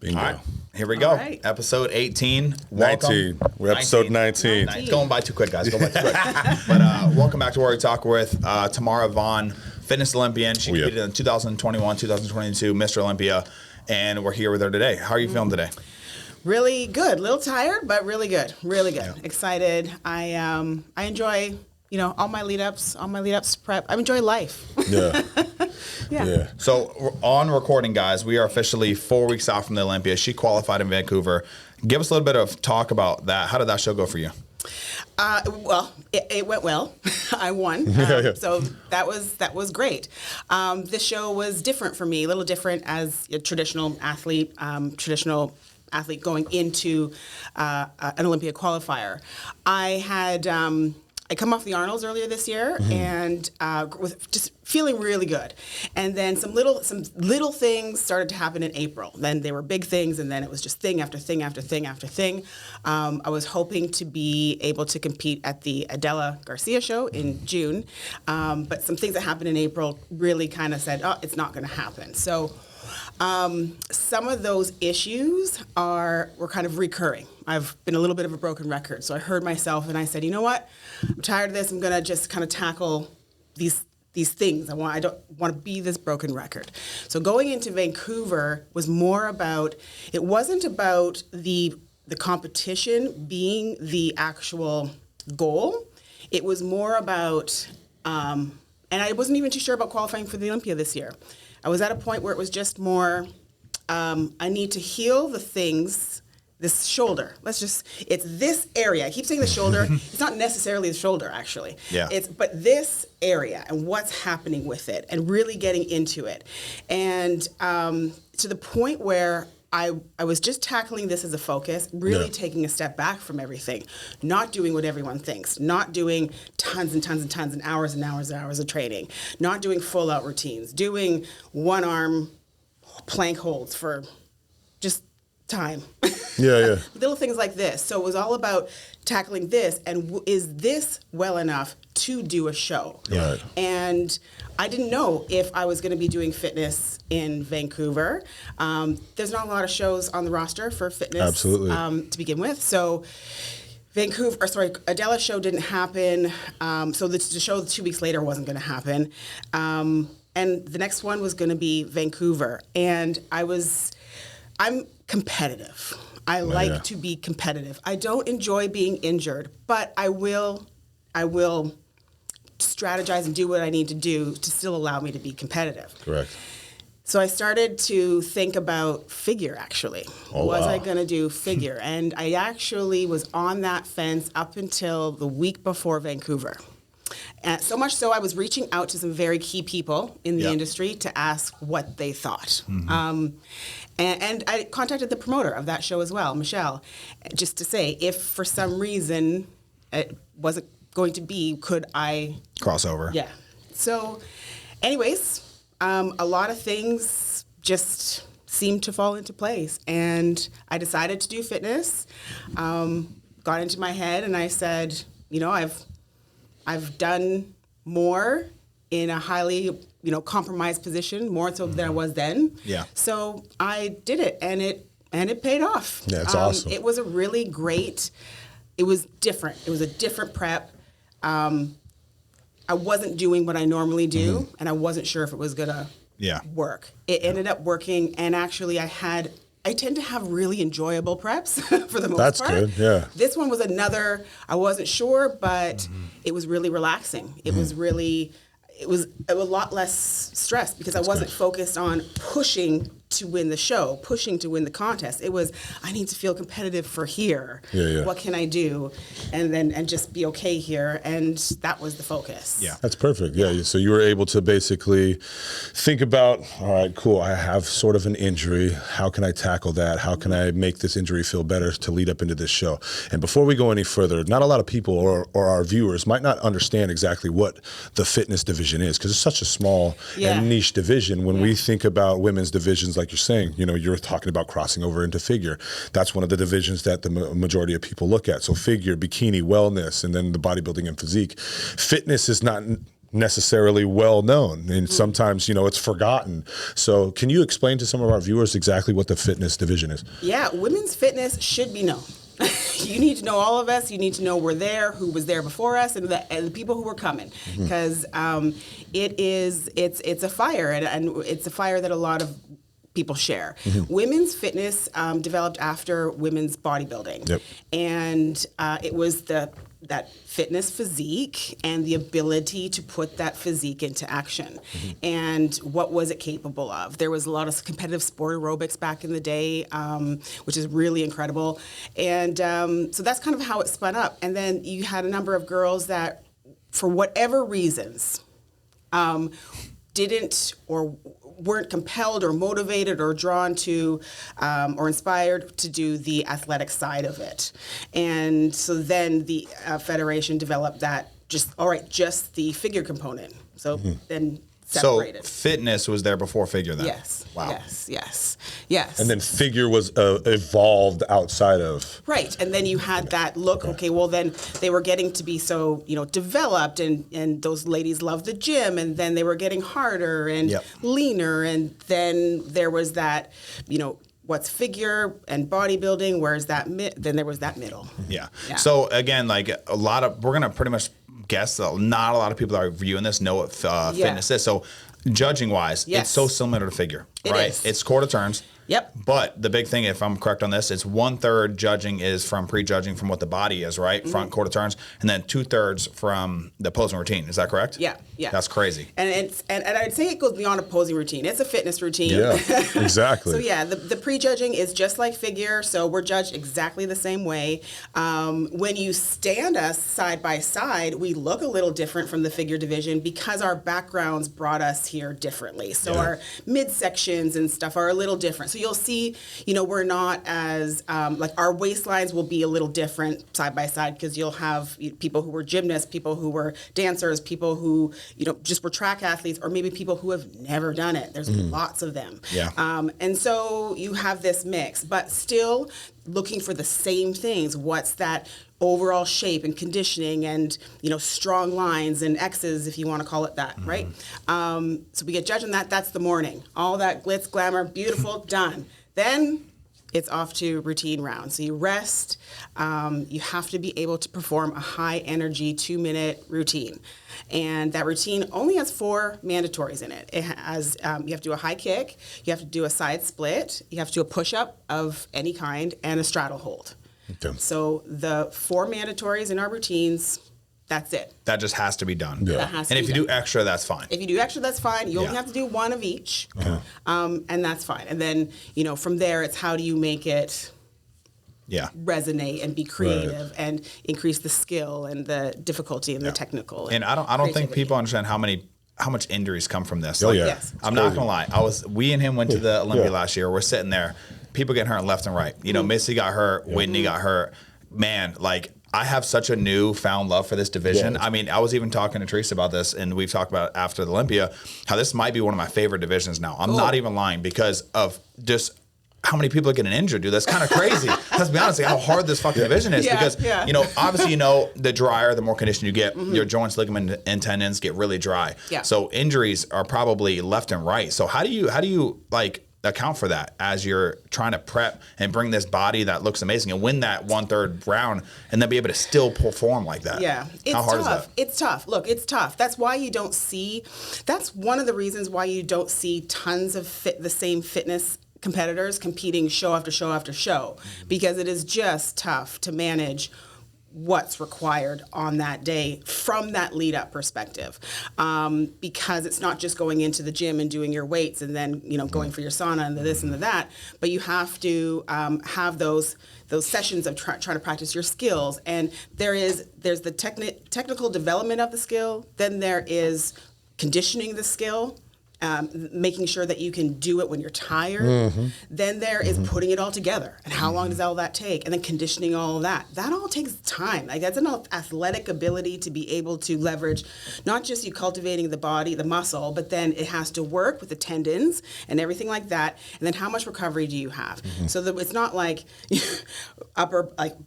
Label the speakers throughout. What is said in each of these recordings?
Speaker 1: Bingo.
Speaker 2: All right, here we go.
Speaker 3: All right.
Speaker 2: Episode 18. Welcome.
Speaker 1: 19. We're episode 19.
Speaker 2: It's going by too quick, guys. Going by too quick. But welcome back to Where We Talk with Tamara Vahn, fitness Olympian. She competed in 2021, 2022, Mr. Olympia, and we're here with her today. How are you feeling today?
Speaker 3: Really good. A little tired, but really good. Really good.
Speaker 2: Yeah.
Speaker 3: Excited. I enjoy, all my lead ups prep. I enjoy life.
Speaker 1: Yeah.
Speaker 3: Yeah.
Speaker 2: So we're on recording, guys. We are officially 4 weeks out from the Olympia. She qualified in Vancouver. Give us a little bit of talk about that. How did that show go for you?
Speaker 3: Well, it went well. I won. So that was great. This show was different for me, a little different as a traditional athlete going into an Olympia qualifier. I come off the Arnolds earlier this year and with just feeling really good. And then some little things started to happen in April. Then they were big things, and then it was just thing after thing after thing after thing. I was hoping to be able to compete at the Adela Garcia show in June, but some things that happened in April really kind of said, oh, it's not going to happen. So some of those issues were kind of recurring. I've been a little bit of a broken record. So I heard myself and I said, you know what? I'm tired of this. I'm going to just kind of tackle these things. I don't want to be this broken record. So going into Vancouver was more about, it wasn't about the competition being the actual goal. It was more about, and I wasn't even too sure about qualifying for the Olympia this year. I was at a point where it was just more, I need to heal the things, this shoulder. It's this area. I keep saying the shoulder. It's not necessarily the shoulder, actually.
Speaker 2: Yeah.
Speaker 3: But this area and what's happening with it and really getting into it. And to the point where I was just tackling this as a focus, really taking a step back from everything, not doing what everyone thinks, not doing tons and tons and tons and hours of training, not doing full out routines, doing one arm plank holds for just time.
Speaker 1: Yeah.
Speaker 3: Little things like this. So it was all about tackling this and is this well enough to do a show?
Speaker 1: Right.
Speaker 3: And I didn't know if I was going to be doing fitness in Vancouver. There's not a lot of shows on the roster for fitness.
Speaker 1: Absolutely.
Speaker 3: To begin with. So Adela show didn't happen. So the show 2 weeks later wasn't going to happen. And the next one was going to be Vancouver. And I'm competitive. I like to be competitive. I don't enjoy being injured, but I will strategize and do what I need to do to still allow me to be competitive.
Speaker 1: Correct.
Speaker 3: So I started to think about figure, actually. Was I going to do figure? And I actually was on that fence up until the week before Vancouver. And so much so I was reaching out to some very key people in the industry to ask what they thought. And I contacted the promoter of that show as well, Michelle, just to say if for some reason it wasn't going to be, could I...
Speaker 2: Crossover.
Speaker 3: Yeah. So anyways, a lot of things just seemed to fall into place. And I decided to do fitness, got into my head and I said, I've done more in a highly, compromised position, more so than I was then.
Speaker 2: Yeah.
Speaker 3: So I did it, and it paid off.
Speaker 1: Yeah, it's awesome.
Speaker 3: It was a really great. It was different. It was a different prep. I wasn't doing what I normally do, and I wasn't sure if it was gonna work. It ended up working, and actually, I tend to have really enjoyable preps for the most part.
Speaker 1: That's good, yeah.
Speaker 3: This one was I wasn't sure, but it was really relaxing. It was a lot less stress because I wasn't focused on pushing to win the show, pushing to win the contest. It was, I need to feel competitive for here.
Speaker 1: Yeah.
Speaker 3: What can I do? And just be okay here. And that was the focus.
Speaker 2: Yeah.
Speaker 1: That's perfect. Yeah. So you were able to basically think about, all right, cool. I have sort of an injury. How can I tackle that? How can I make this injury feel better to lead up into this show? And before we go any further, not a lot of people or our viewers might not understand exactly what the fitness division is because it's such a small and niche division. When we think about women's divisions, like you're saying, you're talking about crossing over into figure. That's one of the divisions that the majority of people look at. So figure, bikini, wellness, and then the bodybuilding and physique. Fitness is not necessarily well known, and sometimes it's forgotten. So can you explain to some of our viewers exactly what the fitness division is?
Speaker 3: Yeah, women's fitness should be known. You need to know all of us. You need to know we're there, who was there before us, and the people who were coming, because it's a fire, and it's a fire that a lot of people share. Women's fitness developed after women's bodybuilding, and it was that fitness physique and the ability to put that physique into action. And what was it capable of? There was a lot of competitive sport aerobics back in the day, which is really incredible. And so that's kind of how it spun up. And then you had a number of girls that, for whatever reasons, didn't or weren't compelled or motivated or drawn to or inspired to do the athletic side of it. And so then the federation developed that just the figure component. So then separated.
Speaker 2: So fitness was there before figure then?
Speaker 3: Yes.
Speaker 2: Wow.
Speaker 3: Yes.
Speaker 1: And then figure was evolved outside of.
Speaker 3: Right. And then you had that look, okay, well then they were getting to be so, developed, and those ladies loved the gym, and then they were getting harder and leaner, and then there was that, what's figure and bodybuilding, where's that then there was that middle.
Speaker 2: Yeah. So again, like we're going to pretty much guess that not a lot of people that are viewing this know what fitness is. So judging wise, it's so similar to figure, right? It's quarter turns.
Speaker 3: Yep.
Speaker 2: But the big thing, if I'm correct on this, it's 1/3 judging is from prejudging from what the body is, right? Front quarter turns, and then 2/3 from the posing routine. Is that correct?
Speaker 3: Yeah.
Speaker 2: That's crazy.
Speaker 3: And I'd say it goes beyond a posing routine. It's a fitness routine.
Speaker 1: Yeah, exactly.
Speaker 3: So yeah, the prejudging is just like figure. So we're judged exactly the same way. When you stand us side by side, we look a little different from the figure division because our backgrounds brought us here differently. So our midsections and stuff are a little different. So you'll see, we're not as, our waistlines will be a little different side by side because you'll have people who were gymnasts, people who were dancers, people who, just were track athletes, or maybe people who have never done it. There's lots of them.
Speaker 2: Yeah.
Speaker 3: And so you have this mix, but still looking for the same things. What's that overall shape and conditioning and, strong lines and X's, if you want to call it that, right? So we get judged on that. That's the morning. All that glitz, glamour, beautiful, done. Then it's off to routine round. So you rest. You have to be able to perform a high energy 2-minute routine. And that routine only has 4 mandatories in it. It has, you have to do a high kick, you have to do a side split, you have to do a push-up of any kind, and a straddle hold.
Speaker 1: Okay.
Speaker 3: So the 4 mandatories in our routines, that's it.
Speaker 2: That just has to be done.
Speaker 1: Yeah.
Speaker 3: That has to
Speaker 2: And
Speaker 3: be
Speaker 2: if you
Speaker 3: done.
Speaker 2: do extra, that's fine.
Speaker 3: If you do extra, that's fine. You only have to do 1 of each, and that's fine. And then, from there, it's how do you make it resonate and be creative and increase the skill and the difficulty and the technical.
Speaker 2: And I don't think people understand how much injuries come from this.
Speaker 1: Oh, yeah.
Speaker 3: Yes.
Speaker 2: I'm not gonna lie. We and him went to the Olympia last year. We're sitting there, people getting hurt left and right. Missy got hurt, Whitney got hurt. Man, I have such a newfound love for this division.
Speaker 1: Yeah.
Speaker 2: I mean, I was even talking to Teresa about this, and we've talked about it after the Olympia, how this might be one of my favorite divisions now. I'm not even lying because of just how many people are getting injured, dude. That's kind of crazy. Let's be honest, how hard this fucking division is. Because, obviously, the drier, the more condition you get, your joints, ligament, and tendons get really dry.
Speaker 3: Yeah.
Speaker 2: So injuries are probably left and right. So how do you account for that as you're trying to prep and bring this body that looks amazing and win that 1/3 round and then be able to still perform like that?
Speaker 3: Yeah, it's
Speaker 2: how hard
Speaker 3: tough.
Speaker 2: is that?
Speaker 3: It's tough. Look, it's tough. That's why you don't see. That's one of the reasons why you don't see tons of the same fitness competitors competing show after show after show, because it is just tough to manage what's required on that day from that lead up perspective, because it's not just going into the gym and doing your weights and then going for your sauna and the this and the that, but you have to have those sessions of trying to practice your skills. And there's the technical development of the skill, then there is conditioning the skill, making sure that you can do it when you're tired. Then there is putting it all together, and how long does all that take, and then conditioning all of that. That all takes time. That's an athletic ability to be able to leverage, not just you cultivating the body, the muscle, but then it has to work with the tendons and everything like that. And then how much recovery do you have? So that it's not like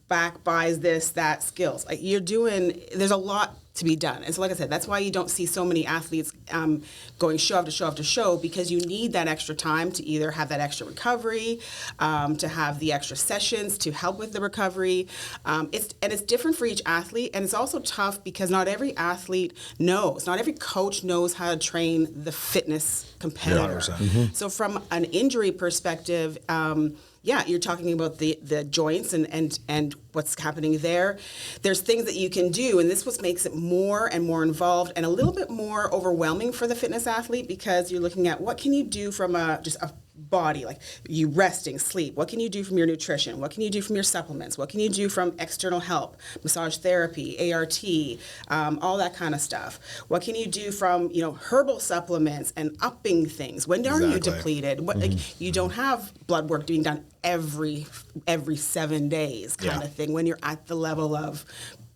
Speaker 3: back buys this, that skills. There's a lot to be done. And so, like I said, that's why you don't see so many athletes going show after show after show, because you need that extra time to either have that extra recovery, to have the extra sessions to help with the recovery. It's different for each athlete, and it's also tough because not every athlete knows, not every coach knows how to train the fitness competitor. So from an injury perspective, you're talking about the joints and what's happening there. There's things that you can do, and this what makes it more and more involved and a little bit more overwhelming for the fitness athlete, because you're looking at what can you do from just a body, like you resting, sleep. What can you do from your nutrition? What can you do from your supplements? What can you do from external help, massage therapy, ART, all that kind of stuff? What can you do from herbal supplements and upping things? When are you depleted? What you don't have blood work being done every 7 days kind of thing when you're at the level of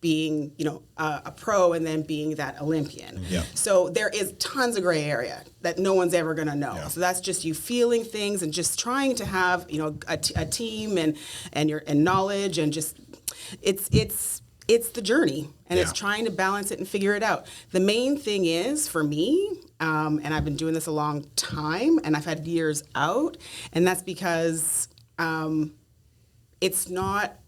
Speaker 3: being, a pro and then being that Olympian. Yeah. So there is tons of gray area that no one's ever going to know. Yeah. So that's just you feeling things and just trying to have, a team and knowledge, and just it's the journey, and it's trying to balance it and figure it out. The main thing is for me, and I've been doing this a long time, and I've had years out, and that's because it's not.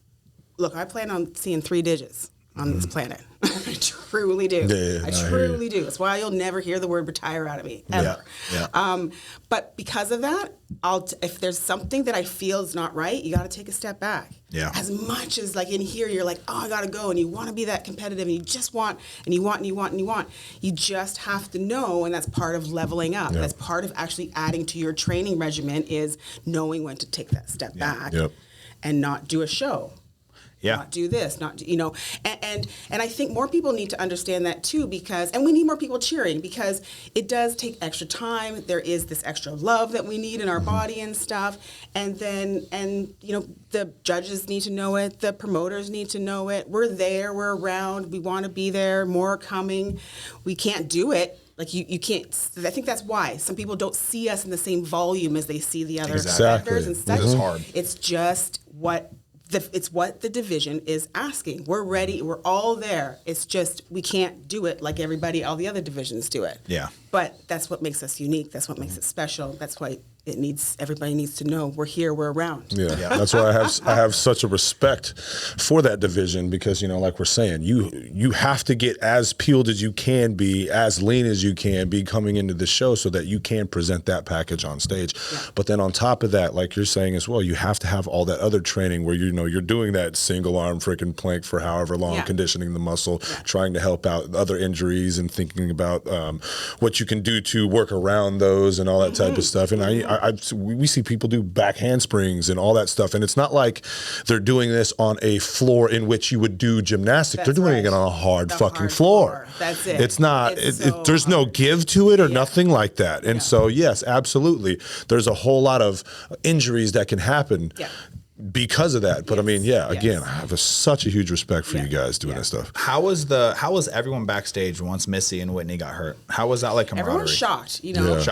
Speaker 3: Look, I plan on seeing 3 digits on this planet. I truly do. I truly do. That's why you'll never hear the word retire out of me, ever. Yeah. But because of that, if there's something that I feel is not right, you got to take a step back. Yeah. As much as like in here, you're like, oh, I got to go, and you want to be that competitive, and you just want, and you want, and you want, and you want. You just have to know, and that's part of leveling up. Yeah. That's part of actually adding to your training regimen is knowing when to take that step back and not do a show. Yeah. Not do this, and I think more people need to understand that too, and we need more people cheering, because it does take extra time. There is this extra love that we need in our body and stuff, and the judges need to know it, the promoters need to know it. We're there, we're around, we want to be there, more are coming. We can't do it. Like you can't. I think that's why some people don't see us in the same volume as they see the other competitors and stuff. It's hard. It's just what the division is asking. We're ready. We're all there. It's just we can't do it like all the other divisions do it. Yeah. But that's what makes us unique. That's what makes it special. That's why everybody needs to know we're here, we're around. Yeah.
Speaker 1: That's why I have such a respect for that division, because like we're saying, you have to get as peeled as you can be, as lean as you can be coming into the show, so that you can present that package on stage. Yeah. But then on top of that, like you're saying as well, you have to have all that other training where you're doing that single arm freaking plank for however long, conditioning the muscle, trying to help out other injuries, and thinking about what you can do to work around those and all that type of stuff. And we see people do back handsprings and all that stuff, and it's not like they're doing this on a floor in which you would do gymnastics. They're doing it on a hard floor. That's it. It's not. There's no give to it or nothing like that. And so, yes, absolutely, there's a whole lot of injuries that can happen. Yeah. Because of that. But again, I have such a huge respect for you guys doing this stuff.
Speaker 2: How was everyone backstage once Missy and Whitney got hurt? How was that like camaraderie?
Speaker 3: Everyone's shocked, Everyone's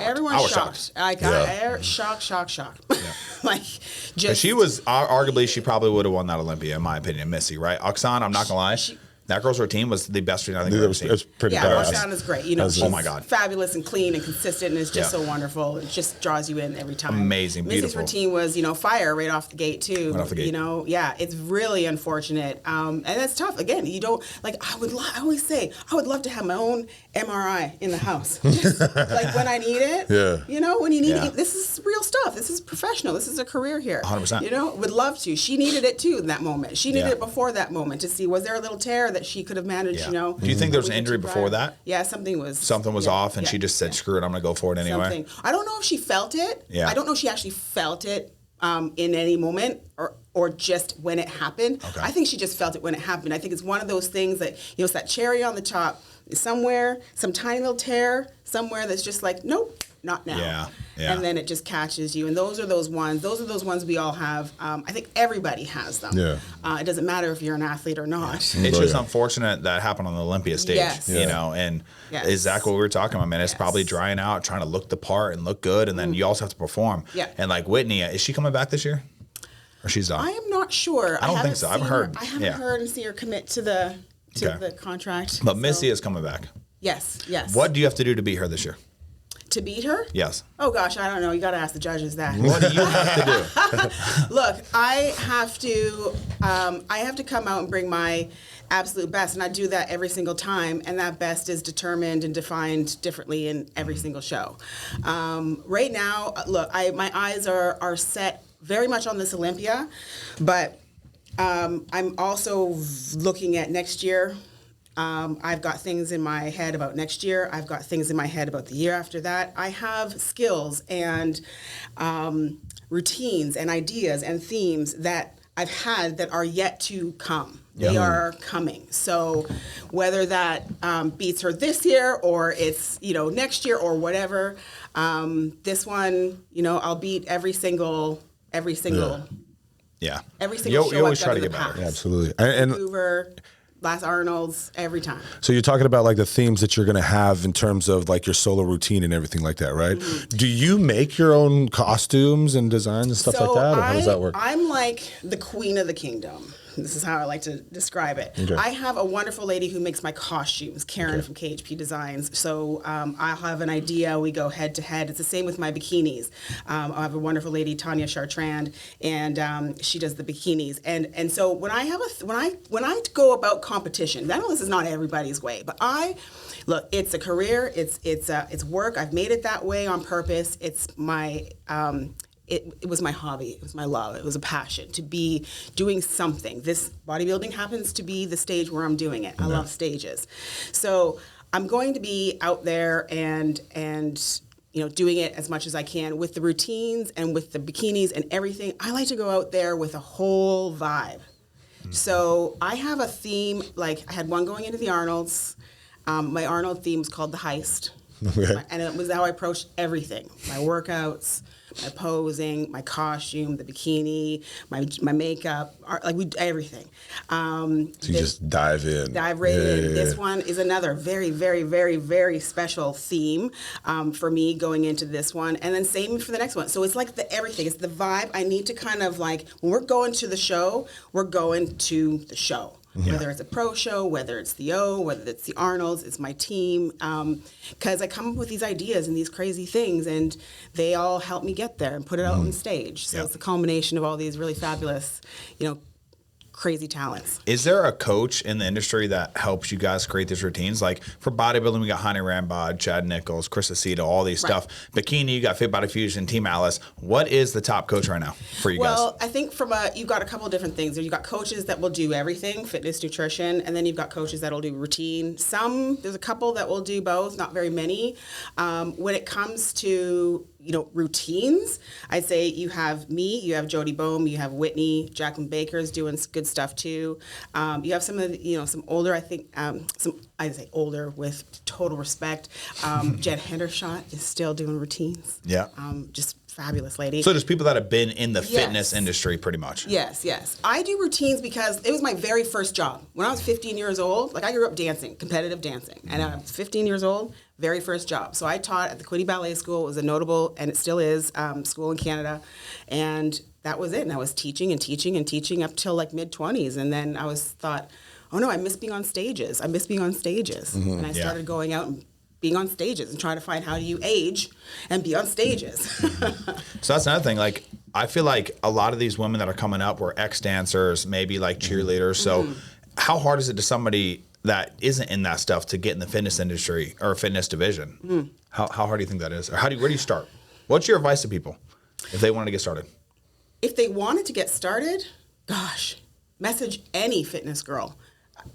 Speaker 3: shocked. Shocked. Yeah. Like, just
Speaker 2: she was arguably, she probably would have won that Olympia, in my opinion, Missy, right? Oksana, I'm not gonna lie. That girl's routine was the best routine I think I've ever seen.
Speaker 1: It was pretty badass.
Speaker 3: Oksana is great. She's fabulous and clean and consistent, and it's just so wonderful. It just draws you in every time.
Speaker 2: Amazing, beautiful.
Speaker 3: Missy's routine was, fire right off the gate too. Right off the gate. It's really unfortunate, and it's tough. Again, you don't I always say I would love to have my own MRI in the house, just like when I need it. Yeah. When you need it. This is real stuff. This is professional. This is a career here.
Speaker 2: 100%.
Speaker 3: Would love to. She needed it too in that moment. She needed it before that moment to see, was there a little tear that she could have managed. Do
Speaker 2: you think there was an injury before that?
Speaker 3: Yeah, something was
Speaker 2: off, and she just said, "Screw it, I'm going to go for it anyway."
Speaker 3: I don't know if she felt it. Yeah. I don't know if she actually felt it in any moment or just when it happened. Okay. I think she just felt it when it happened. I think it's one of those things that it's that cherry on the top. Somewhere, some tiny little tear somewhere that's just like, nope, not now. Yeah. And then it just catches you. And those are those ones we all have. I think everybody has them. Yeah. It doesn't matter if you're an athlete or not.
Speaker 2: It's just unfortunate that happened on the Olympia stage. Yes. And exactly what we were talking about, man. It's probably drying out, trying to look the part and look good, and then you also have to perform. Yeah. And like Whitney, is she coming back this year? Or she's done?
Speaker 3: I am not sure.
Speaker 2: I don't think so. I haven't heard.
Speaker 3: I haven't heard and seen her commit to the to
Speaker 2: Okay.
Speaker 3: the contract.
Speaker 2: But Missy is coming back.
Speaker 3: Yes, yes.
Speaker 2: What do you have to do to beat her this year?
Speaker 3: To beat her?
Speaker 2: Yes.
Speaker 3: Oh gosh, I don't know. You got to ask the judges that.
Speaker 2: What do you have to do?
Speaker 3: Look, I have to come out and bring my absolute best, and I do that every single time. And that best is determined and defined differently in every single show. Right now, look, my eyes are set very much on this Olympia, but I'm also looking at next year. I've got things in my head about next year. I've got things in my head about the year after that. I have skills and routines and ideas and themes that I've had that are yet to come. They are coming. So whether that beats her this year or it's next year or whatever, this one I'll beat every single
Speaker 2: Yeah.
Speaker 3: every single show
Speaker 2: You always
Speaker 3: I've
Speaker 2: try
Speaker 3: done
Speaker 2: to
Speaker 3: in
Speaker 2: get
Speaker 3: the
Speaker 2: better.
Speaker 3: past.
Speaker 1: Absolutely. And
Speaker 3: Vancouver, Last Arnold's, every time.
Speaker 1: so you're talking about like the themes that you're going to have in terms of like your solo routine and everything like that, right? Do you make your own costumes and designs and stuff like that, or how does that work?
Speaker 3: I'm like the queen of the kingdom. This is how I like to describe it.
Speaker 1: Okay.
Speaker 3: I have a wonderful lady who makes my costumes, Karen from KHP Designs. So I'll have an idea. We go head to head. It's the same with my bikinis. I have a wonderful lady, Tanya Chartrand, and she does the bikinis. And so when I go about competition, I know this is not everybody's way, but look, it's a career. It's work. I've made it that way on purpose. It's my It was my hobby. It was my love. It was a passion to be doing something. This bodybuilding happens to be the stage where I'm doing it. I love stages. So I'm going to be out there and doing it as much as I can with the routines and with the bikinis and everything. I like to go out there with a whole vibe. So I have a theme, like I had one going into the Arnolds. My Arnold theme was called The Heist.
Speaker 1: Okay.
Speaker 3: And it was how I approached everything. My workouts, my posing, my costume, the bikini, my makeup, everything.
Speaker 1: So you just dive in.
Speaker 3: Dive right in.
Speaker 1: Yeah.
Speaker 3: This one is another very, very, very, very special theme for me going into this one. And then same for the next one. So it's like everything. It's the vibe. I need to kind of like, when we're going to the show, we're going to the show. Whether it's a pro show, whether it's the O, whether it's the Arnolds, it's my team. Because I come up with these ideas and these crazy things, and they all help me get there and put it out on stage. So it's a culmination of all these really fabulous, crazy talents.
Speaker 2: Is there a coach in the industry that helps you guys create these routines? Like for bodybuilding, we got Hani Rambod, Chad Nichols, Chris Aceto, all these stuff. Bikini, you got Fit Body Fusion, Team Alice. What is the top coach right now for you guys?
Speaker 3: Well, I think you've got a couple of different things. You've got coaches that will do everything, fitness, nutrition, and then you've got coaches that'll do routine. There's a couple that will do both, not very many. When it comes to routines, I'd say you have me, you have Jody Bohm, you have Whitney, Jacqueline Baker's doing good stuff too. You have some of the, some older, I think, I'd say older with total respect. Jen Hendershot is still doing routines.
Speaker 2: Yeah.
Speaker 3: Just fabulous lady.
Speaker 2: So just people that have been in the fitness industry pretty much.
Speaker 3: Yes. I do routines because it was my very first job. When I was 15 years old, I grew up dancing, competitive dancing. And I was 15 years old, very first job. So I taught at the Quinte Ballet School. It was a notable, and it still is, school in Canada. And that was it. And I was teaching and teaching and teaching up till like mid-20s. And then I thought, oh no, I miss being on stages. And I started going out and being on stages and trying to find how do you age and be on stages.
Speaker 2: So that's another thing. Like, I feel like a lot of these women that are coming up were ex-dancers, maybe like cheerleaders. So how hard is it to somebody that isn't in that stuff to get in the fitness industry or fitness division? How hard do you think that is? Or where do you start? What's your advice to people if they wanted to get started?
Speaker 3: If they wanted to get started, gosh, message any fitness girl.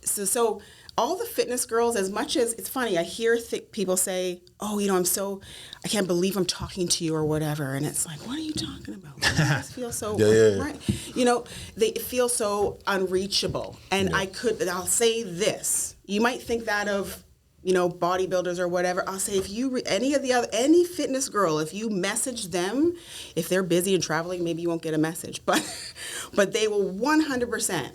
Speaker 3: So all the fitness girls, as much as it's funny, I hear people say, oh, I can't believe I'm talking to you or whatever. And it's like, what are you talking about? I just feel so, right? They feel so unreachable. And I'll say this, you might think that of, bodybuilders or whatever. I'll say if you, any fitness girl, if you message them, if they're busy and traveling, maybe you won't get a message, but they will 100%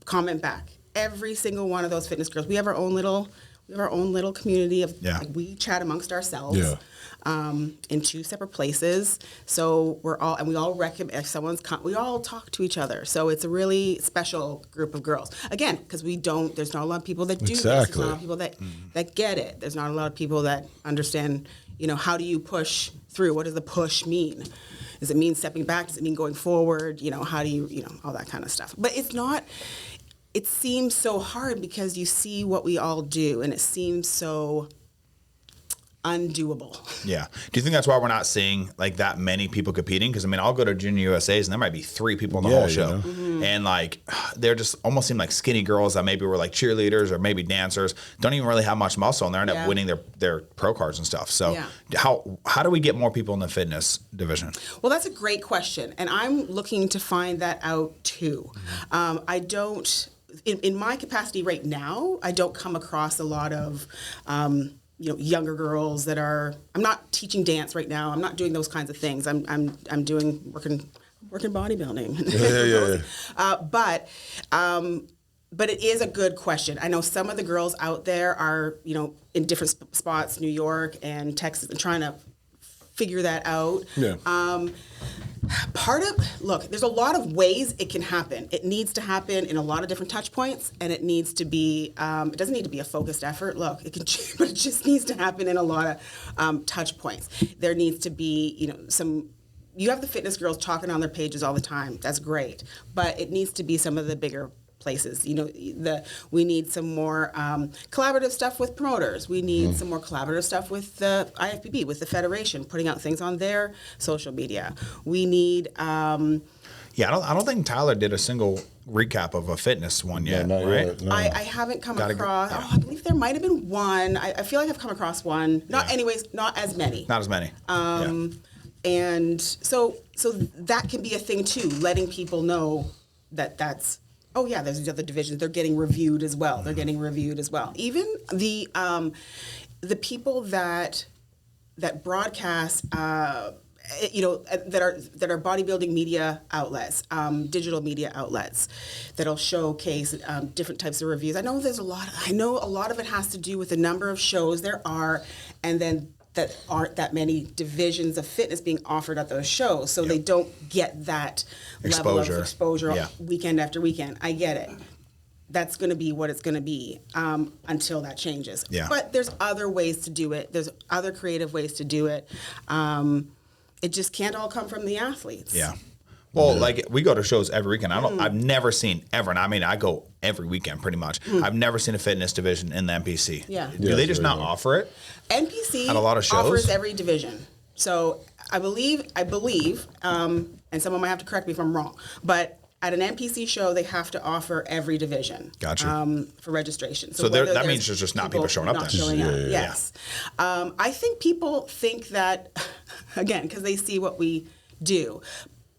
Speaker 3: comment back. Every single one of those fitness girls. We have our own little We have our own little community of
Speaker 2: Yeah.
Speaker 3: like, we chat amongst ourselves.
Speaker 1: Yeah.
Speaker 3: In 2 separate places, so we all recommend if we all talk to each other. So it's a really special group of girls. Again, because there's not a lot of people that do this. There's not a lot of people that get it. There's not a lot of people that understand. How do you push through? What does the push mean? Does it mean stepping back? Does it mean going forward? How do you all that kind of stuff. But it's not. It seems so hard because you see what we all do, and it seems so undoable.
Speaker 2: Yeah. Do you think that's why we're not seeing like that many people competing? Because I'll go to Junior USA's and there might be 3 people in the whole show, and like they're just almost seem like skinny girls that maybe were like cheerleaders or maybe dancers, don't even really have much muscle, and they end up winning their pro cards and stuff. So how do we get more people in the fitness division?
Speaker 3: Well, that's a great question, and I'm looking to find that out too. I don't. In my capacity right now, I don't come across a lot of younger girls that are. I'm not teaching dance right now. I'm not doing those kinds of things. I'm doing working bodybuilding. But it is a good question. I know some of the girls out there are in different spots, New York and Texas, and trying to figure that out.
Speaker 1: Yeah.
Speaker 3: There's a lot of ways it can happen. It needs to happen in a lot of different touch points, and it needs to be, it doesn't need to be a focused effort. Look, it can, but it just needs to happen in a lot of touch points. There needs to be, you have the fitness girls talking on their pages all the time. That's great. But it needs to be some of the bigger places. We need some more collaborative stuff with promoters. We need some more collaborative stuff with the IFBB, with the federation, putting out things on their social media. We need.
Speaker 2: I don't think Tyler did a single recap of a fitness one yet,
Speaker 1: not
Speaker 2: right?
Speaker 1: yet, no.
Speaker 3: I haven't come across. I believe there might have been one. I feel like I've come across one. Not as many.
Speaker 2: Not as many.
Speaker 3: And so that can be a thing too, letting people know that's. Oh yeah, there's these other divisions. They're getting reviewed as well. Even the people that broadcast, that are bodybuilding media outlets, digital media outlets, that'll showcase different types of reviews. I know a lot of it has to do with the number of shows there are, and then that aren't that many divisions of fitness being offered at those shows, so they don't get that level of exposure weekend after weekend. I get it. That's going to be what it's going to be until that changes. Yeah. But there's other ways to do it. There's other creative ways to do it. It just can't all come from the athletes.
Speaker 2: Yeah. Well, like we go to shows every weekend. I've never seen ever, and I go every weekend pretty much. I've never seen a fitness division in the NPC.
Speaker 3: Yeah.
Speaker 2: Do they just not offer it?
Speaker 3: NPC
Speaker 2: at a lot of shows?
Speaker 3: Offers every division. So I believe, and someone might have to correct me if I'm wrong, but at an NPC show, they have to offer every division.
Speaker 2: Gotcha.
Speaker 3: For registration.
Speaker 2: So that means there's just not people showing up then.
Speaker 3: Showing up. Yes. I think people think that, again, because they see what we do.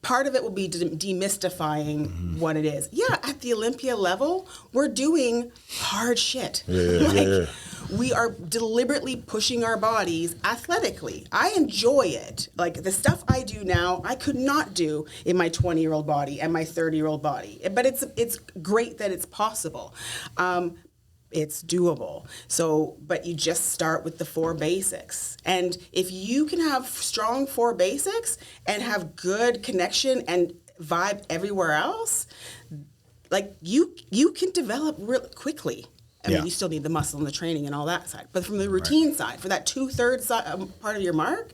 Speaker 3: Part of it will be demystifying what it is. Yeah, at the Olympia level, we're doing hard shit. We are deliberately pushing our bodies athletically. I enjoy it. Like the stuff I do now, I could not do in my 20-year-old body and my 30-year-old body. But it's great that it's possible. It's doable. But you just start with the 4 basics. And if you can have strong 4 basics and have good connection and vibe everywhere else, like you can develop really quickly. I mean, you still need the muscle and the training and all that side. But from the routine side, for that 2/3 part of your mark,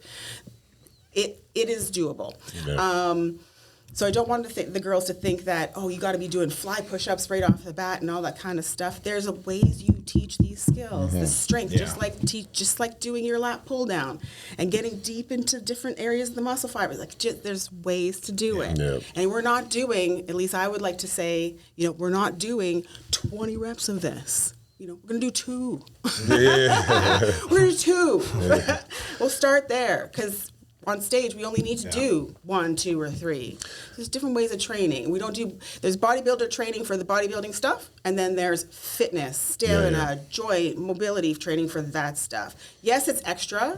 Speaker 3: it is doable. Yeah. So I don't want the girls to think that, you got to be doing fly push-ups right off the bat and all that kind of stuff. There's ways you teach these skills, the strength, just like doing your lat pull down and getting deep into different areas of the muscle fibers. Like there's ways to do it. Yep. And we're not doing, at least I would like to say, we're not doing 20 reps of this. We're going to do 2. We're going to do 2. Yeah. We'll start there because on stage, we only need to do 1, 2, or 3. There's different ways of training. There's bodybuilder training for the bodybuilding stuff, and then there's fitness, stamina, joint, mobility training for that stuff. Yes, it's extra.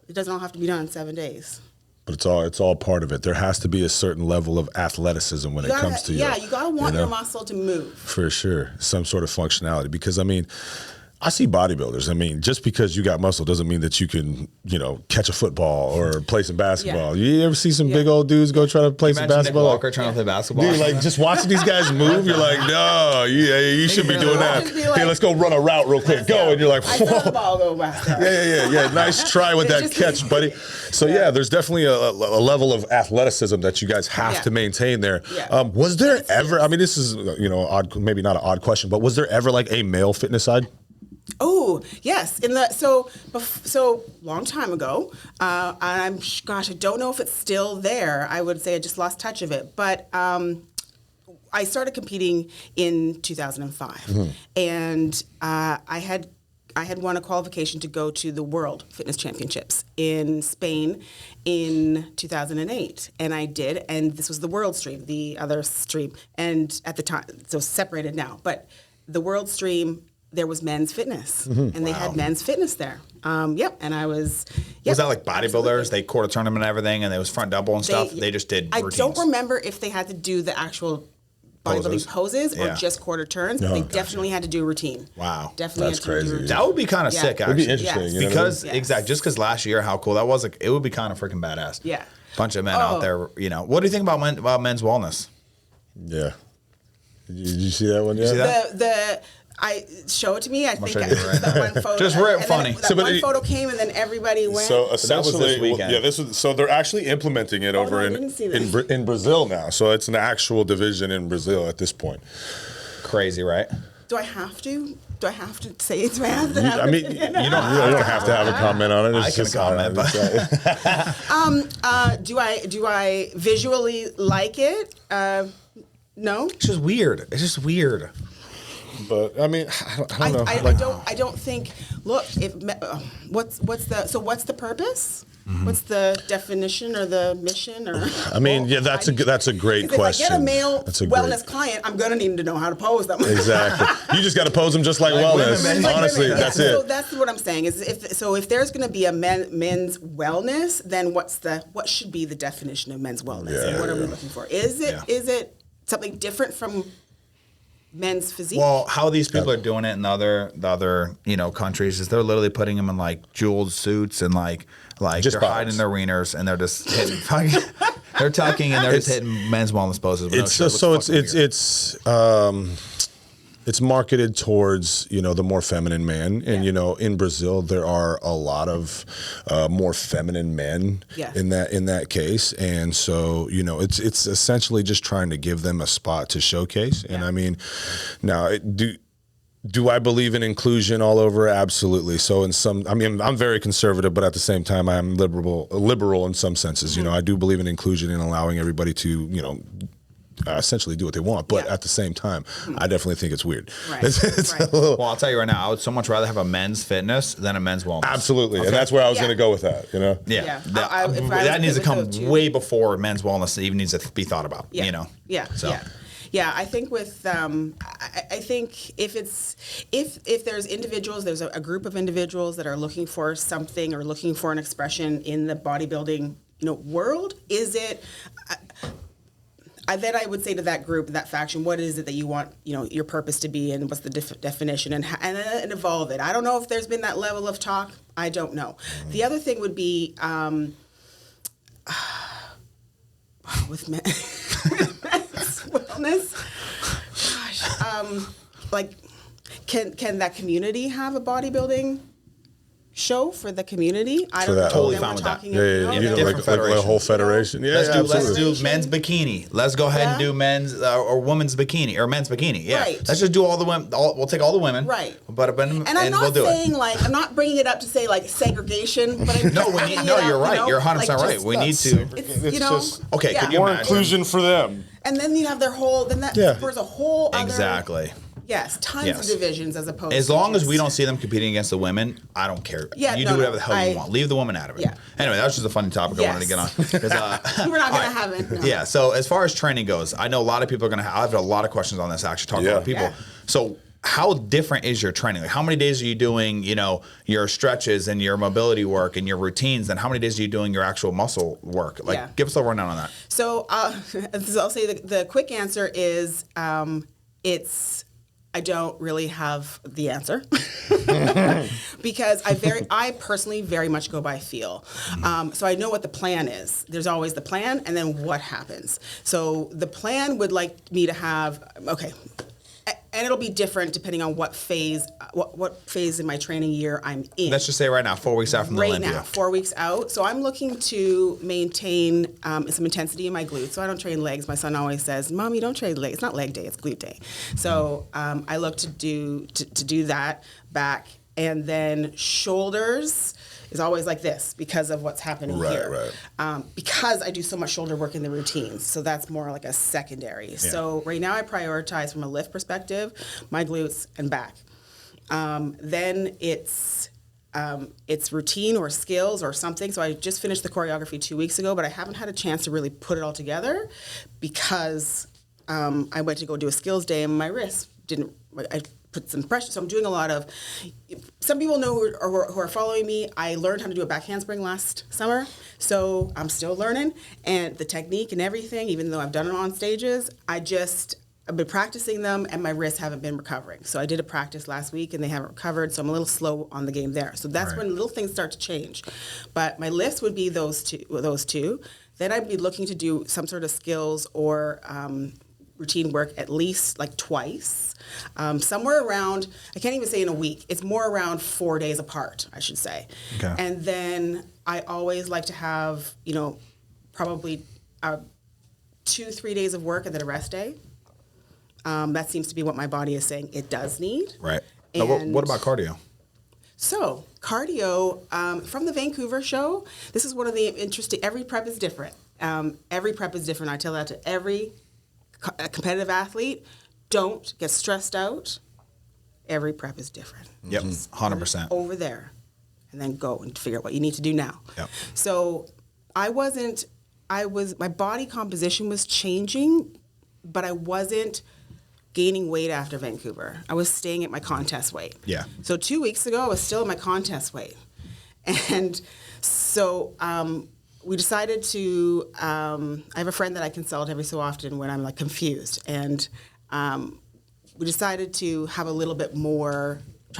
Speaker 3: It doesn't all have to be done in 7 days.
Speaker 1: But it's all part of it. There has to be a certain level of athleticism when it comes to
Speaker 3: you gotta want your muscle to move.
Speaker 1: For sure. Some sort of functionality. Because I see bodybuilders. I mean, just because you got muscle doesn't mean that you can, catch a football or play some basketball. You ever see some big old dudes go try to play some basketball?
Speaker 2: Nick Walker trying to play basketball.
Speaker 1: Dude, like just watching these guys move, you're like, no, you should be doing that. Hey, let's go run a route real quick. Go, and you're like,
Speaker 3: I saw the ball go by.
Speaker 1: Yeah. Nice try with that catch, buddy. So there's definitely a level of athleticism that you guys have to maintain there. Was there ever? I mean, this is odd, maybe not an odd question, but was there ever like a male fitness side?
Speaker 3: Oh yes, so long time ago. I don't know if it's still there. I would say I just lost touch of it, but I started competing in 2005, and I had won a qualification to go to the World Fitness Championships in Spain in 2008, and I did. And this was the World Stream, the other stream, and at the time, so separated now, but the World Stream. There was men's fitness, and they had men's fitness there. And I was.
Speaker 2: Was that like bodybuilders? They quarter tournament and everything, and it was front double and stuff. They just did routines.
Speaker 3: I don't remember if they had to do the actual bodybuilding poses or just quarter turns. But they definitely had to do a routine.
Speaker 2: Wow,
Speaker 3: definitely
Speaker 1: that's
Speaker 3: had to do a
Speaker 1: crazy.
Speaker 3: routine.
Speaker 2: That would be kind of sick. Actually,
Speaker 1: it'd be interesting. You know
Speaker 2: because
Speaker 1: what I mean?
Speaker 2: just because last year how cool that was, like, it would be kind of freaking badass.
Speaker 3: Yeah,
Speaker 2: bunch of men out there. What do you think about men's wellness?
Speaker 1: Yeah, did you see that one? Yeah,
Speaker 2: see that?
Speaker 3: I show it to me. I think
Speaker 2: show
Speaker 3: I
Speaker 2: you right
Speaker 3: that one photo.
Speaker 2: Just funny.
Speaker 3: That one photo came, and then everybody went.
Speaker 1: So essentially,
Speaker 2: this weekend.
Speaker 1: So they're actually implementing it over
Speaker 3: I didn't see this.
Speaker 1: in Brazil now. So it's an actual division in Brazil at this point.
Speaker 2: Crazy, right?
Speaker 3: Do I have to? Do I have to say it? Do I have to have
Speaker 1: I mean, you don't have to have a comment on it. It's
Speaker 2: I can
Speaker 1: just
Speaker 2: comment,
Speaker 3: do I visually like it? No.
Speaker 2: It's just weird.
Speaker 1: But I mean, I don't know.
Speaker 3: I don't think. Look, what's the purpose? Mm-hmm. What's the definition or the mission? Or
Speaker 1: I mean, that's a great question.
Speaker 3: If I get a male wellness client, I'm gonna need to know how to pose them.
Speaker 1: Exactly. You just got to pose them just like wellness. Honestly, that's it.
Speaker 3: So that's what I'm saying. Is if there's going to be a men's wellness, then what should be the definition of men's wellness? And what are we looking for? Is it something different from men's physique?
Speaker 2: Well, how these people are doing it in the other countries is they're literally putting them in like jeweled suits and like
Speaker 1: just
Speaker 2: they're hiding their wieners and they're just hitting they're tucking and they're just hitting men's wellness poses.
Speaker 1: It's marketed towards the more feminine man, and in Brazil there are a lot of more feminine men in that case, and so it's essentially just trying to give them a spot to showcase. And I mean, now do I believe in inclusion all over? Absolutely. So I'm very conservative, but at the same time I am liberal in some senses. I do believe in inclusion and allowing everybody to essentially do what they want, but at the same time, I definitely think it's weird.
Speaker 3: Right.
Speaker 2: Well, I'll tell you right now, I would so much rather have a men's fitness than a men's wellness.
Speaker 1: Absolutely, and that's where I was going to go with that.
Speaker 2: Yeah. That needs to come way before men's wellness even needs to be thought about.
Speaker 3: Yeah, I think with I think if there's individuals, there's a group of individuals that are looking for something or looking for an expression in the bodybuilding world, is it? Then I would say to that group, that faction, what is it that you want, your purpose to be, and what's the definition, and evolve it. I don't know if there's been that level of talk. I don't know. The other thing would be with men's wellness. Gosh, can that community have a bodybuilding show for the community? I don't know.
Speaker 2: Totally fine with that.
Speaker 1: Like a whole federation.
Speaker 2: Let's do men's bikini. Let's go ahead and do men's or women's bikini or men's bikini. Yeah.
Speaker 3: Right.
Speaker 2: Let's just do all the women. We'll take all the women.
Speaker 3: Right.
Speaker 2: And
Speaker 3: I'm not
Speaker 2: we'll do
Speaker 3: saying
Speaker 2: it.
Speaker 3: I'm not bringing it up to say
Speaker 2: No,
Speaker 3: segregation, but
Speaker 2: you're right. You're 100% right. We need to.
Speaker 3: It's just
Speaker 2: okay. Could you
Speaker 1: more
Speaker 2: imagine?
Speaker 1: inclusion for them?
Speaker 3: And then you have their whole. Then that spurs a whole other.
Speaker 2: Exactly.
Speaker 3: Yes, tons of divisions as opposed.
Speaker 2: As long as we don't see them competing against the women, I don't care.
Speaker 3: Yeah,
Speaker 2: you do whatever the hell you want. Leave the woman out of it.
Speaker 3: Yeah.
Speaker 2: Anyway, that was just a funny topic I wanted to get on.
Speaker 3: We're not going to have it. No.
Speaker 2: Yeah. So as far as training goes, I know a lot of people are going to have. I have a lot of questions on this. Actually, talking to other people. Yeah. So how different is your training? Like, how many days are you doing, your stretches and your mobility work and your routines? And how many days are you doing your actual muscle work? Give us a rundown on that. So
Speaker 3: I'll say the quick answer is it's I don't really have the answer because I personally very much go by feel. So I know what the plan is. There's always the plan and then what happens. So the plan would like me to have, okay, and it'll be different depending on what phase in my training year I'm in.
Speaker 2: Let's just say right now, 4 weeks out from the Olympia.
Speaker 3: Right now, 4 weeks out. So I'm looking to maintain some intensity in my glutes. So I don't train legs. My son always says, "Mom, you don't train legs. It's not leg day. It's glute day." So I look to do that back, and then shoulders is always like this because of what's happening here.
Speaker 1: Right.
Speaker 3: Because I do so much shoulder work in the routines, so that's more like a secondary. Yeah. So right now I prioritize from a lift perspective my glutes and back. Then it's routine or skills or something. So I just finished the choreography 2 weeks ago, but I haven't had a chance to really put it all together because I went to go do a skills day and my wrist didn't. I put some pressure. So I'm doing a lot of. Some people know who are following me. I learned how to do a back handspring last summer, so I'm still learning and the technique and everything. Even though I've done it on stages, I've been practicing them and my wrists haven't been recovering. So I did a practice last week and they haven't recovered, so I'm a little slow on the game there. So that's when little things start to change. But my lifts would be those two. Then I'd be looking to do some sort of skills or routine work at least like twice. Somewhere around, I can't even say in a week, it's more around 4 days apart, I should say.
Speaker 2: Okay.
Speaker 3: And then I always like to have, probably 2-3 days of work and then a rest day. That seems to be what my body is saying it does need.
Speaker 2: Right. Now, what about cardio?
Speaker 3: So cardio, from the Vancouver show, this is one of the interesting, every prep is different. Every prep is different. I tell that to every competitive athlete. Don't get stressed out. Every prep is different.
Speaker 2: Yep, 100%.
Speaker 3: Over there, and then go and figure out what you need to do now.
Speaker 2: Yep.
Speaker 3: So my body composition was changing, but I wasn't gaining weight after Vancouver. I was staying at my contest weight.
Speaker 2: Yeah.
Speaker 3: So 2 weeks ago, I was still at my contest weight. And so we decided to, I have a friend that I consult every so often when I'm like confused. And we decided to have try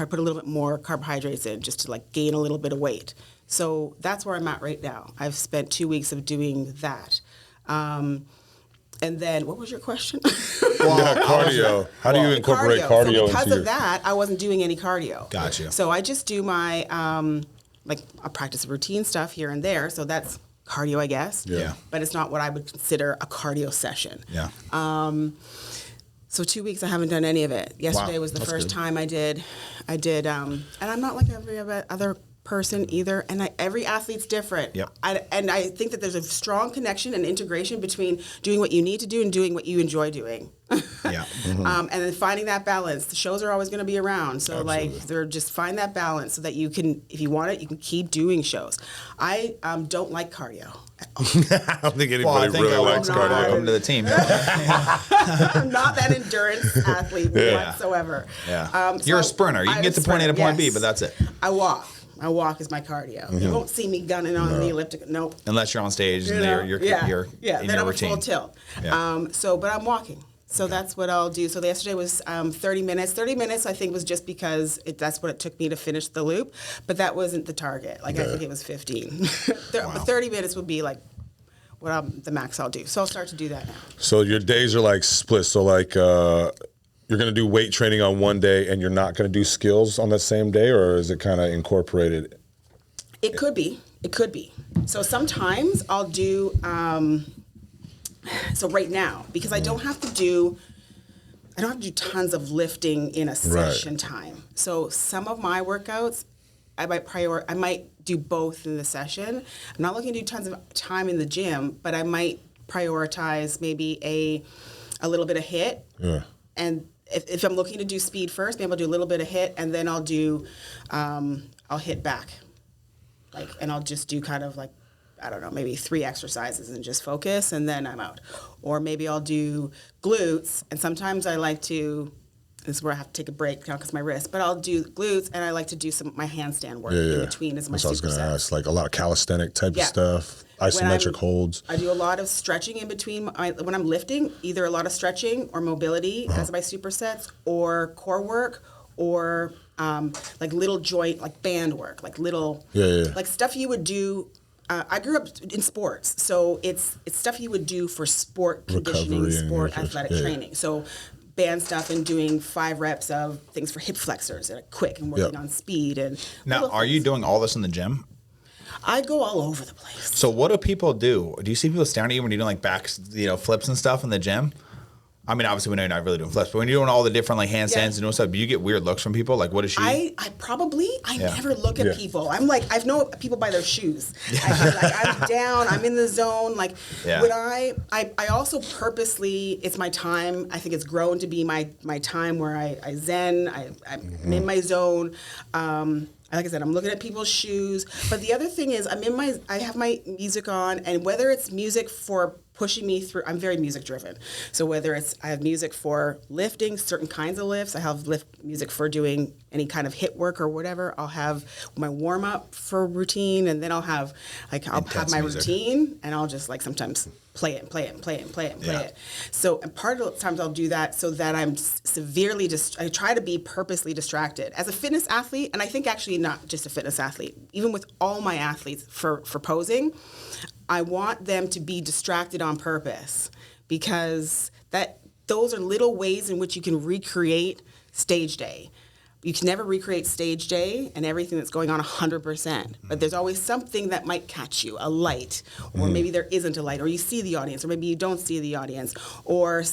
Speaker 3: to put a little bit more carbohydrates in just to like gain a little bit of weight. So that's where I'm at right now. I've spent 2 weeks of doing that. And then, what was your question?
Speaker 1: Cardio. How do you incorporate cardio
Speaker 3: so
Speaker 1: into
Speaker 3: because of that, I wasn't doing any cardio.
Speaker 2: Gotcha.
Speaker 3: So I just do my, I practice routine stuff here and there. So that's cardio, I guess.
Speaker 2: Yeah.
Speaker 3: But it's not what I would consider a cardio session.
Speaker 2: Yeah.
Speaker 3: So 2 weeks, I haven't done any of it. Yesterday was the first time I did, and I'm not like every other person either, and every athlete's different.
Speaker 2: Yep.
Speaker 3: And I think that there's a strong connection and integration between doing what you need to do and doing what you enjoy doing.
Speaker 2: Yeah.
Speaker 3: And then finding that balance. The shows are always going to be around, so they're just find that balance so that you can, if you want it, you can keep doing shows. I don't like cardio.
Speaker 1: I don't think anybody really likes cardio.
Speaker 2: Welcome to the team.
Speaker 3: I'm not that endurance athlete whatsoever.
Speaker 2: Yeah. You're a sprinter. You can get to point A to point B, but that's it.
Speaker 3: I walk. My walk is my cardio. You won't see me gunning on the elliptical. Nope.
Speaker 2: Unless you're on stage and you're in
Speaker 3: then
Speaker 2: your
Speaker 3: I'm
Speaker 2: routine.
Speaker 3: Full tilt.
Speaker 2: Yeah.
Speaker 3: But I'm walking. So that's what I'll do. So yesterday was 30 minutes. 30 minutes, I think, was just because that's what it took me to finish the loop. But that wasn't the target. I think it was 15. But 30 minutes would be like the max I'll do. So I'll start to do that now.
Speaker 1: So your days are like split. So like you're going to do weight training on one day and you're not going to do skills on that same day, or is it kind of incorporated?
Speaker 3: It could be. So sometimes I'll do, so right now, because I don't have to do tons of lifting in a session time. So some of my workouts, I might do both in the session. I'm not looking to do tons of time in the gym, but I might prioritize maybe a little bit of HIIT. Yeah. And if I'm looking to do speed first, maybe I'll do a little bit of HIIT, and then I'll do, I'll hit back. And I'll just do kind of like, I don't know, maybe 3 exercises and just focus, and then I'm out. Or maybe I'll do glutes, and sometimes I like to This is where I have to take a break now because my wrist. But I'll do glutes, and I like to do some of my handstand work in between as my
Speaker 1: That's what I was going to
Speaker 3: supersets.
Speaker 1: ask. Like a lot of calisthenic type of stuff, isometric holds.
Speaker 3: I do a lot of stretching in between when I'm lifting, either a lot of stretching or mobility as my supersets, or core work, or like little joint, like band work, like little, like stuff you would do. I grew up in sports, so it's stuff you would do for sport conditioning, sport athletic training. So band stuff and doing 5 reps of things for hip flexors and quick and working on speed. And
Speaker 2: now, are you doing all this in the gym?
Speaker 3: I go all over the place.
Speaker 2: So what do people do? Do you see people staring at you when you're doing like back, flips and stuff in the gym? I mean, obviously we know you're not really doing flips, but when you're doing all the different like handstands and doing stuff, do you get weird looks from people? Like, what is she?
Speaker 3: I never look at people. I'm like, I know people by their shoes. I'm down, I'm in the zone. Like when I also purposely, it's my time. I think it's grown to be my time where I zen, I'm in my zone. Like I said, I'm looking at people's shoes. But the other thing is I have my music on, and whether it's music for pushing me through, I'm very music driven. So whether I have music for lifting, certain kinds of lifts, I have music for doing any kind of hit work or whatever. I'll have my warm up for routine, and then I'll have my routine, and I'll just like sometimes play it. So, and part of the times I'll do that so that I'm severely I try to be purposely distracted. As a fitness athlete, and I think actually not just a fitness athlete, even with all my athletes for posing, I want them to be distracted on purpose, because those are little ways in which you can recreate stage day. You can never recreate stage day and everything that's going on 100%, but there's always something that might catch you, a light, or maybe there isn't a light, or you see the audience, or maybe you don't see the audience, or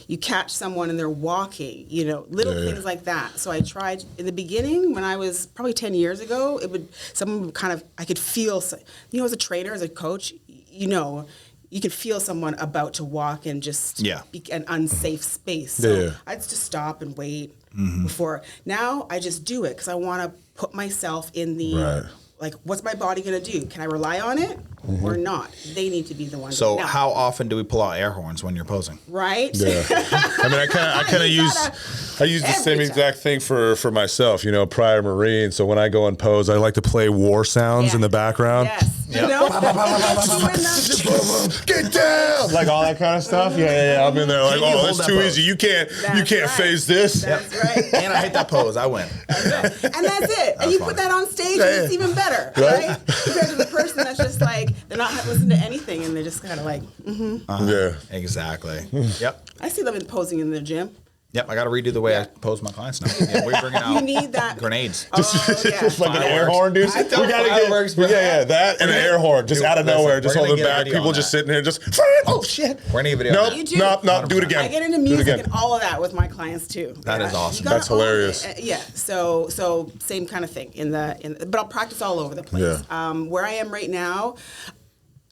Speaker 3: you catch someone and they're walking, little things like that. So I tried in the beginning when I was probably 10 years ago, I could feel, as a trainer, as a coach, you can feel someone about to walk in just an unsafe space. So I'd just stop and wait before. Now I just do it because I want to put myself in the, like, what's my body going to do? Can I rely on it or not? They need to be the ones.
Speaker 2: So how often do we pull out air horns when you're posing?
Speaker 3: Right?
Speaker 1: Yeah. I mean, I kind of use the same exact thing for myself, prior Marine. So when I go and pose, I like to play war sounds in the background.
Speaker 3: Yes.
Speaker 1: Get down! Like all that kind of stuff. Yeah. I'm in there like, it's too easy. You can't phase this.
Speaker 3: That's right.
Speaker 2: And I hit that pose. I win.
Speaker 3: That's right. And that's it. And you put that on stage, and it's even better, right? Compared to the person that's just like, they're not listening to anything, and they're just kind of like,
Speaker 1: Yeah.
Speaker 2: Exactly. Yep.
Speaker 3: I see them posing in the gym.
Speaker 2: Yep, I got to redo the way I pose my clients now. Yeah, we're bringing out
Speaker 3: You need that.
Speaker 2: grenades.
Speaker 1: Just like an air horn, dude. We gotta
Speaker 2: fireworks, bro.
Speaker 1: That and an air horn, just out of nowhere, just
Speaker 2: we're gonna
Speaker 1: holding
Speaker 2: get a
Speaker 1: back.
Speaker 2: video
Speaker 1: People
Speaker 2: on
Speaker 1: just
Speaker 2: that.
Speaker 1: sitting here, just oh shit.
Speaker 2: We're gonna get a video.
Speaker 1: Nope,
Speaker 2: on
Speaker 3: You do.
Speaker 1: nope. Do it again.
Speaker 3: I get into
Speaker 1: Do it
Speaker 3: music
Speaker 1: again.
Speaker 3: and all of that with my clients too.
Speaker 2: That is awesome.
Speaker 3: You gotta
Speaker 1: That's
Speaker 3: own
Speaker 1: hilarious.
Speaker 3: it. Yeah. So same kind of thing but I'll practice all over the place.
Speaker 1: Yeah.
Speaker 3: Where I am right now.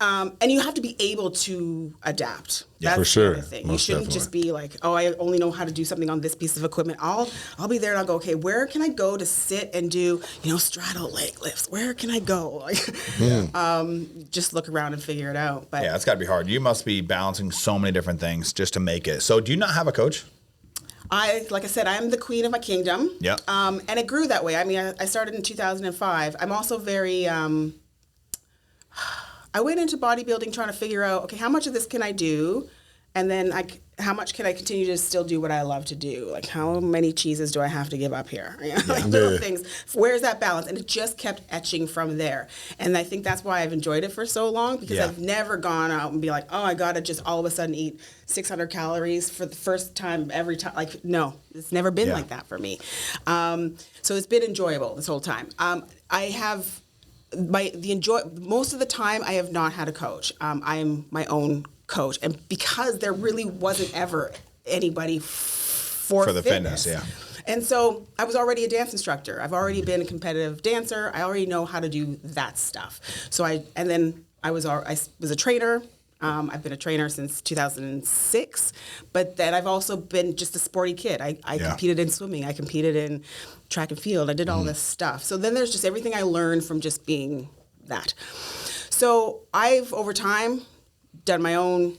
Speaker 3: And you have to be able to adapt. That's
Speaker 1: for sure.
Speaker 3: the other thing.
Speaker 1: Most
Speaker 3: You shouldn't just be like, I only know how to do something on this piece of equipment. I'll be there and I'll go, okay, where can I go to sit and do, straddle leg lifts? Where can I go? Just look around and figure it out. But
Speaker 2: Yeah, it's got to be hard. You must be balancing so many different things just to make it. So do you not have a coach?
Speaker 3: like I said, I'm the queen of my kingdom.
Speaker 2: Yeah.
Speaker 3: And it grew that way. I mean, I started in 2005. I'm also very, I went into bodybuilding trying to figure out, okay, how much of this can I do? And then how much can I continue to still do what I love to do? Like, how many cheeses do I have to give up here? Little things. Where's that balance? And it just kept etching from there. And I think that's why I've enjoyed it for so long, because I've never gone out and be like, I got to just all of a sudden eat 600 calories for the first time every time. Like, no, it's never been like that for me. So it's been enjoyable this whole time. I have... most of the time I have not had a coach. I am my own coach, and because there really wasn't ever anybody for
Speaker 2: the fitness,
Speaker 3: and so I was already a dance instructor. I've already been a competitive dancer. I already know how to do that stuff. So I was a trainer. I've been a trainer since 2006, but then I've also been just a sporty kid. I competed in swimming. I competed in track and field. I did all this stuff. So then there's just everything I learned from just being that. So I've, over time, done my own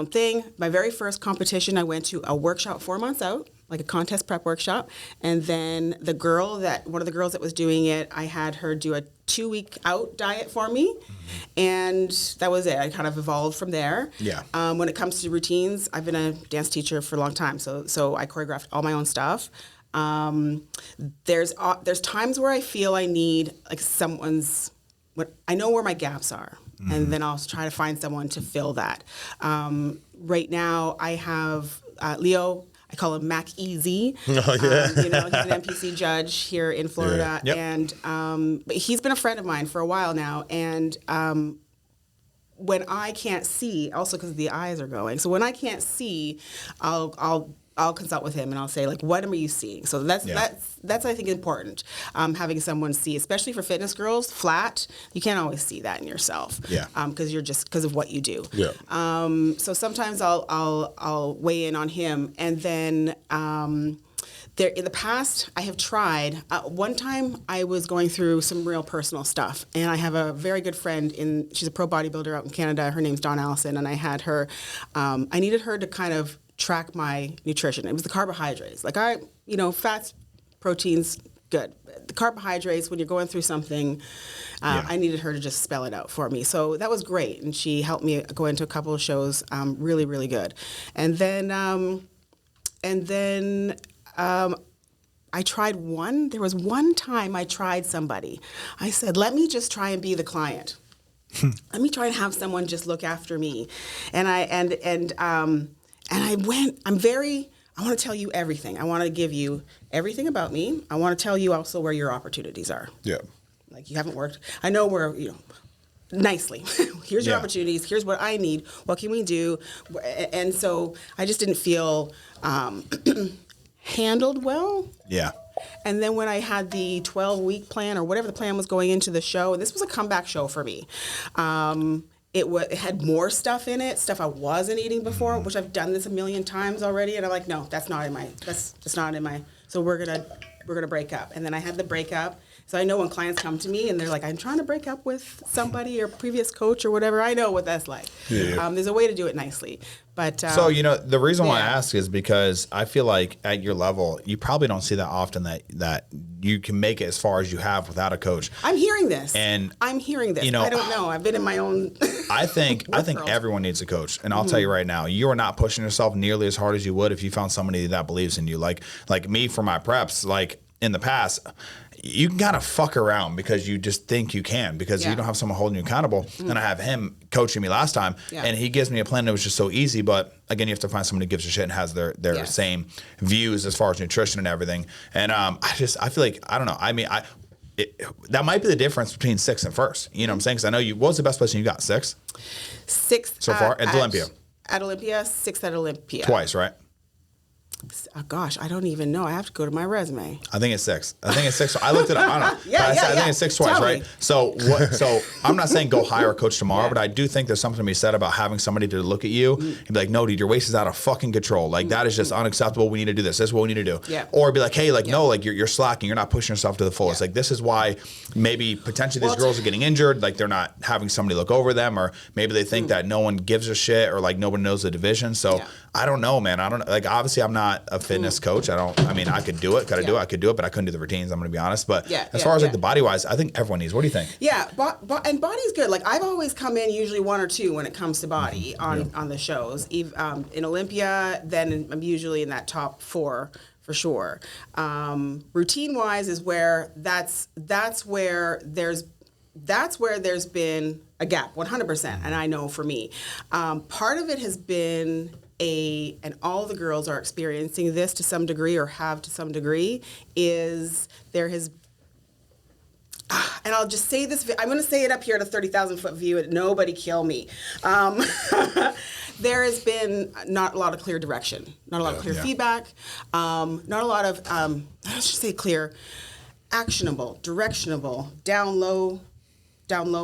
Speaker 3: thing. My very first competition, I went to a workshop 4 months out. like a contest prep workshop. And then one of the girls that was doing it, I had her do a 2-week out diet for me. And that was it. I kind of evolved from there.
Speaker 2: Yeah.
Speaker 3: When it comes to routines, I've been a dance teacher for a long time. So I choreographed all my own stuff. There's times where I feel I need like I know where my gaps are, and then I'll try to find someone to fill that. Right now, I have Leo. I call him Mac Easy.
Speaker 1: Oh, yeah.
Speaker 3: He's an NPC judge here in Florida,
Speaker 2: Yep.
Speaker 3: and but he's been a friend of mine for a while now. And when I can't see, also because the eyes are going, so when I can't see, I'll consult with him and I'll say, like, what are you seeing? So that's I think important, having someone see, especially for fitness girls, flat. You can't always see that in yourself, because of what you do.
Speaker 1: Yeah.
Speaker 3: So sometimes I'll weigh in on him, and then there in the past I have tried. One time I was going through some real personal stuff, and I have a very good friend she's a pro bodybuilder out in Canada. Her name's Dawn Allison, and I had her. I needed her to kind of track my nutrition. It was the carbohydrates. Like fats, proteins, good. The carbohydrates, when you're going through something, I needed her to just spell it out for me. So that was great. And she helped me go into a couple of shows, really, really good. And then I tried one. There was one time I tried somebody. I said, let me just try and be the client. Let me try and have someone just look after me. And I went, I want to tell you everything. I want to give you everything about me. I want to tell you also where your opportunities are.
Speaker 1: Yeah.
Speaker 3: Like, you haven't worked. I know where, nicely. Here's your opportunities. Here's what I need. What can we do? And so I just didn't feel handled well.
Speaker 2: Yeah.
Speaker 3: And then when I had the 12-week plan or whatever the plan was going into the show, and this was a comeback show for me. It had more stuff in it, stuff I wasn't eating before, which I've done this a million times already, and I'm like, no, that's not in my. So we're gonna break up, and then I had the breakup. So I know when clients come to me and they're like, I'm trying to break up with somebody or previous coach or whatever, I know what that's like.
Speaker 1: Yeah.
Speaker 3: There's a way to do it nicely, but
Speaker 2: so the reason why I ask is because I feel like at your level, you probably don't see that often that you can make it as far as you have without a coach.
Speaker 3: I'm hearing this,
Speaker 2: and
Speaker 3: I don't know. I've been in my own.
Speaker 2: I think everyone needs a coach, and I'll tell you right now, you are not pushing yourself nearly as hard as you would if you found somebody that believes in you. Like me for my preps, like in the past. You can kind of fuck around because you just think you can because you don't have someone holding you accountable. And I have him coaching me last time, and he gives me a plan that was just so easy. But again, you have to find someone who gives a shit and has their same views as far as nutrition and everything. And I feel like, I don't know. I mean, that might be the difference between 6th and 1st. You know what I'm saying? Because I know what was the best place you got? 6th?
Speaker 3: 6th
Speaker 2: so far at Olympia.
Speaker 3: At Olympia, 6th at Olympia.
Speaker 2: Twice, right?
Speaker 3: Oh, gosh, I don't even know. I have to go to my resume.
Speaker 2: I think it's 6. So I looked it up. I don't know. I think it's 6 twice,
Speaker 3: Tell
Speaker 2: right?
Speaker 3: me.
Speaker 2: So I'm not saying go hire a coach tomorrow, but I do think there's something to be said about having somebody to look at you and be like, no, dude, your waist is out of fucking control. Like, that is just unacceptable. We need to do this. This is what we need to do.
Speaker 3: Yeah.
Speaker 2: Or be like, hey, no, like you're slacking. You're not pushing yourself to the fullest. Like, this is why maybe potentially these girls are getting injured. Like, they're not having somebody look over them, or maybe they think that no one gives a shit, or like nobody knows the division. So I don't know, man. I don't know. Like, obviously I'm not a fitness coach. I mean, I could do it. I could do it, but I couldn't do the routines. I'm going to be honest. But as far as like the body wise, I think everyone needs. What do you think?
Speaker 3: Yeah, and body's good. Like, I've always come in usually 1 or 2 when it comes to body on the shows. In Olympia, then I'm usually in that top 4 for sure. Routine wise is where that's where there's been a gap, 100%. And I know for me, part of it has been and all the girls are experiencing this to some degree or have to some degree, is there has, and I'll just say this, I'm going to say it up here at a 30,000-foot view, and nobody kill me. There has been not a lot of clear direction, not a lot of clear feedback, not a lot of, let's just say clear, actionable, directionable, down low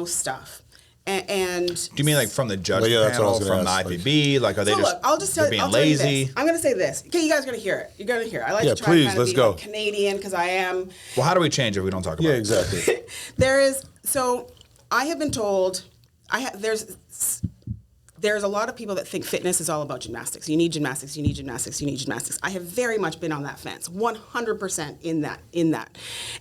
Speaker 3: stuff. And
Speaker 2: do you mean like from the judge
Speaker 1: that's what I
Speaker 2: panel,
Speaker 1: was gonna
Speaker 2: from the
Speaker 1: ask,
Speaker 2: IPB? Like, are they
Speaker 3: I'll just tell you,
Speaker 2: being
Speaker 3: I'll tell you
Speaker 2: lazy?
Speaker 3: this. I'm going to say this. Okay, you guys are going to hear it. You're going to hear it. I like to try
Speaker 1: please,
Speaker 3: to kind of
Speaker 1: let's
Speaker 3: be
Speaker 1: go.
Speaker 3: like Canadian because I am.
Speaker 2: Well, how do we change if we don't talk about it?
Speaker 1: Yeah, exactly.
Speaker 3: So I have been told, there's there's a lot of people that think fitness is all about gymnastics. You need gymnastics, you need gymnastics, you need gymnastics. I have very much been on that fence, 100% in that.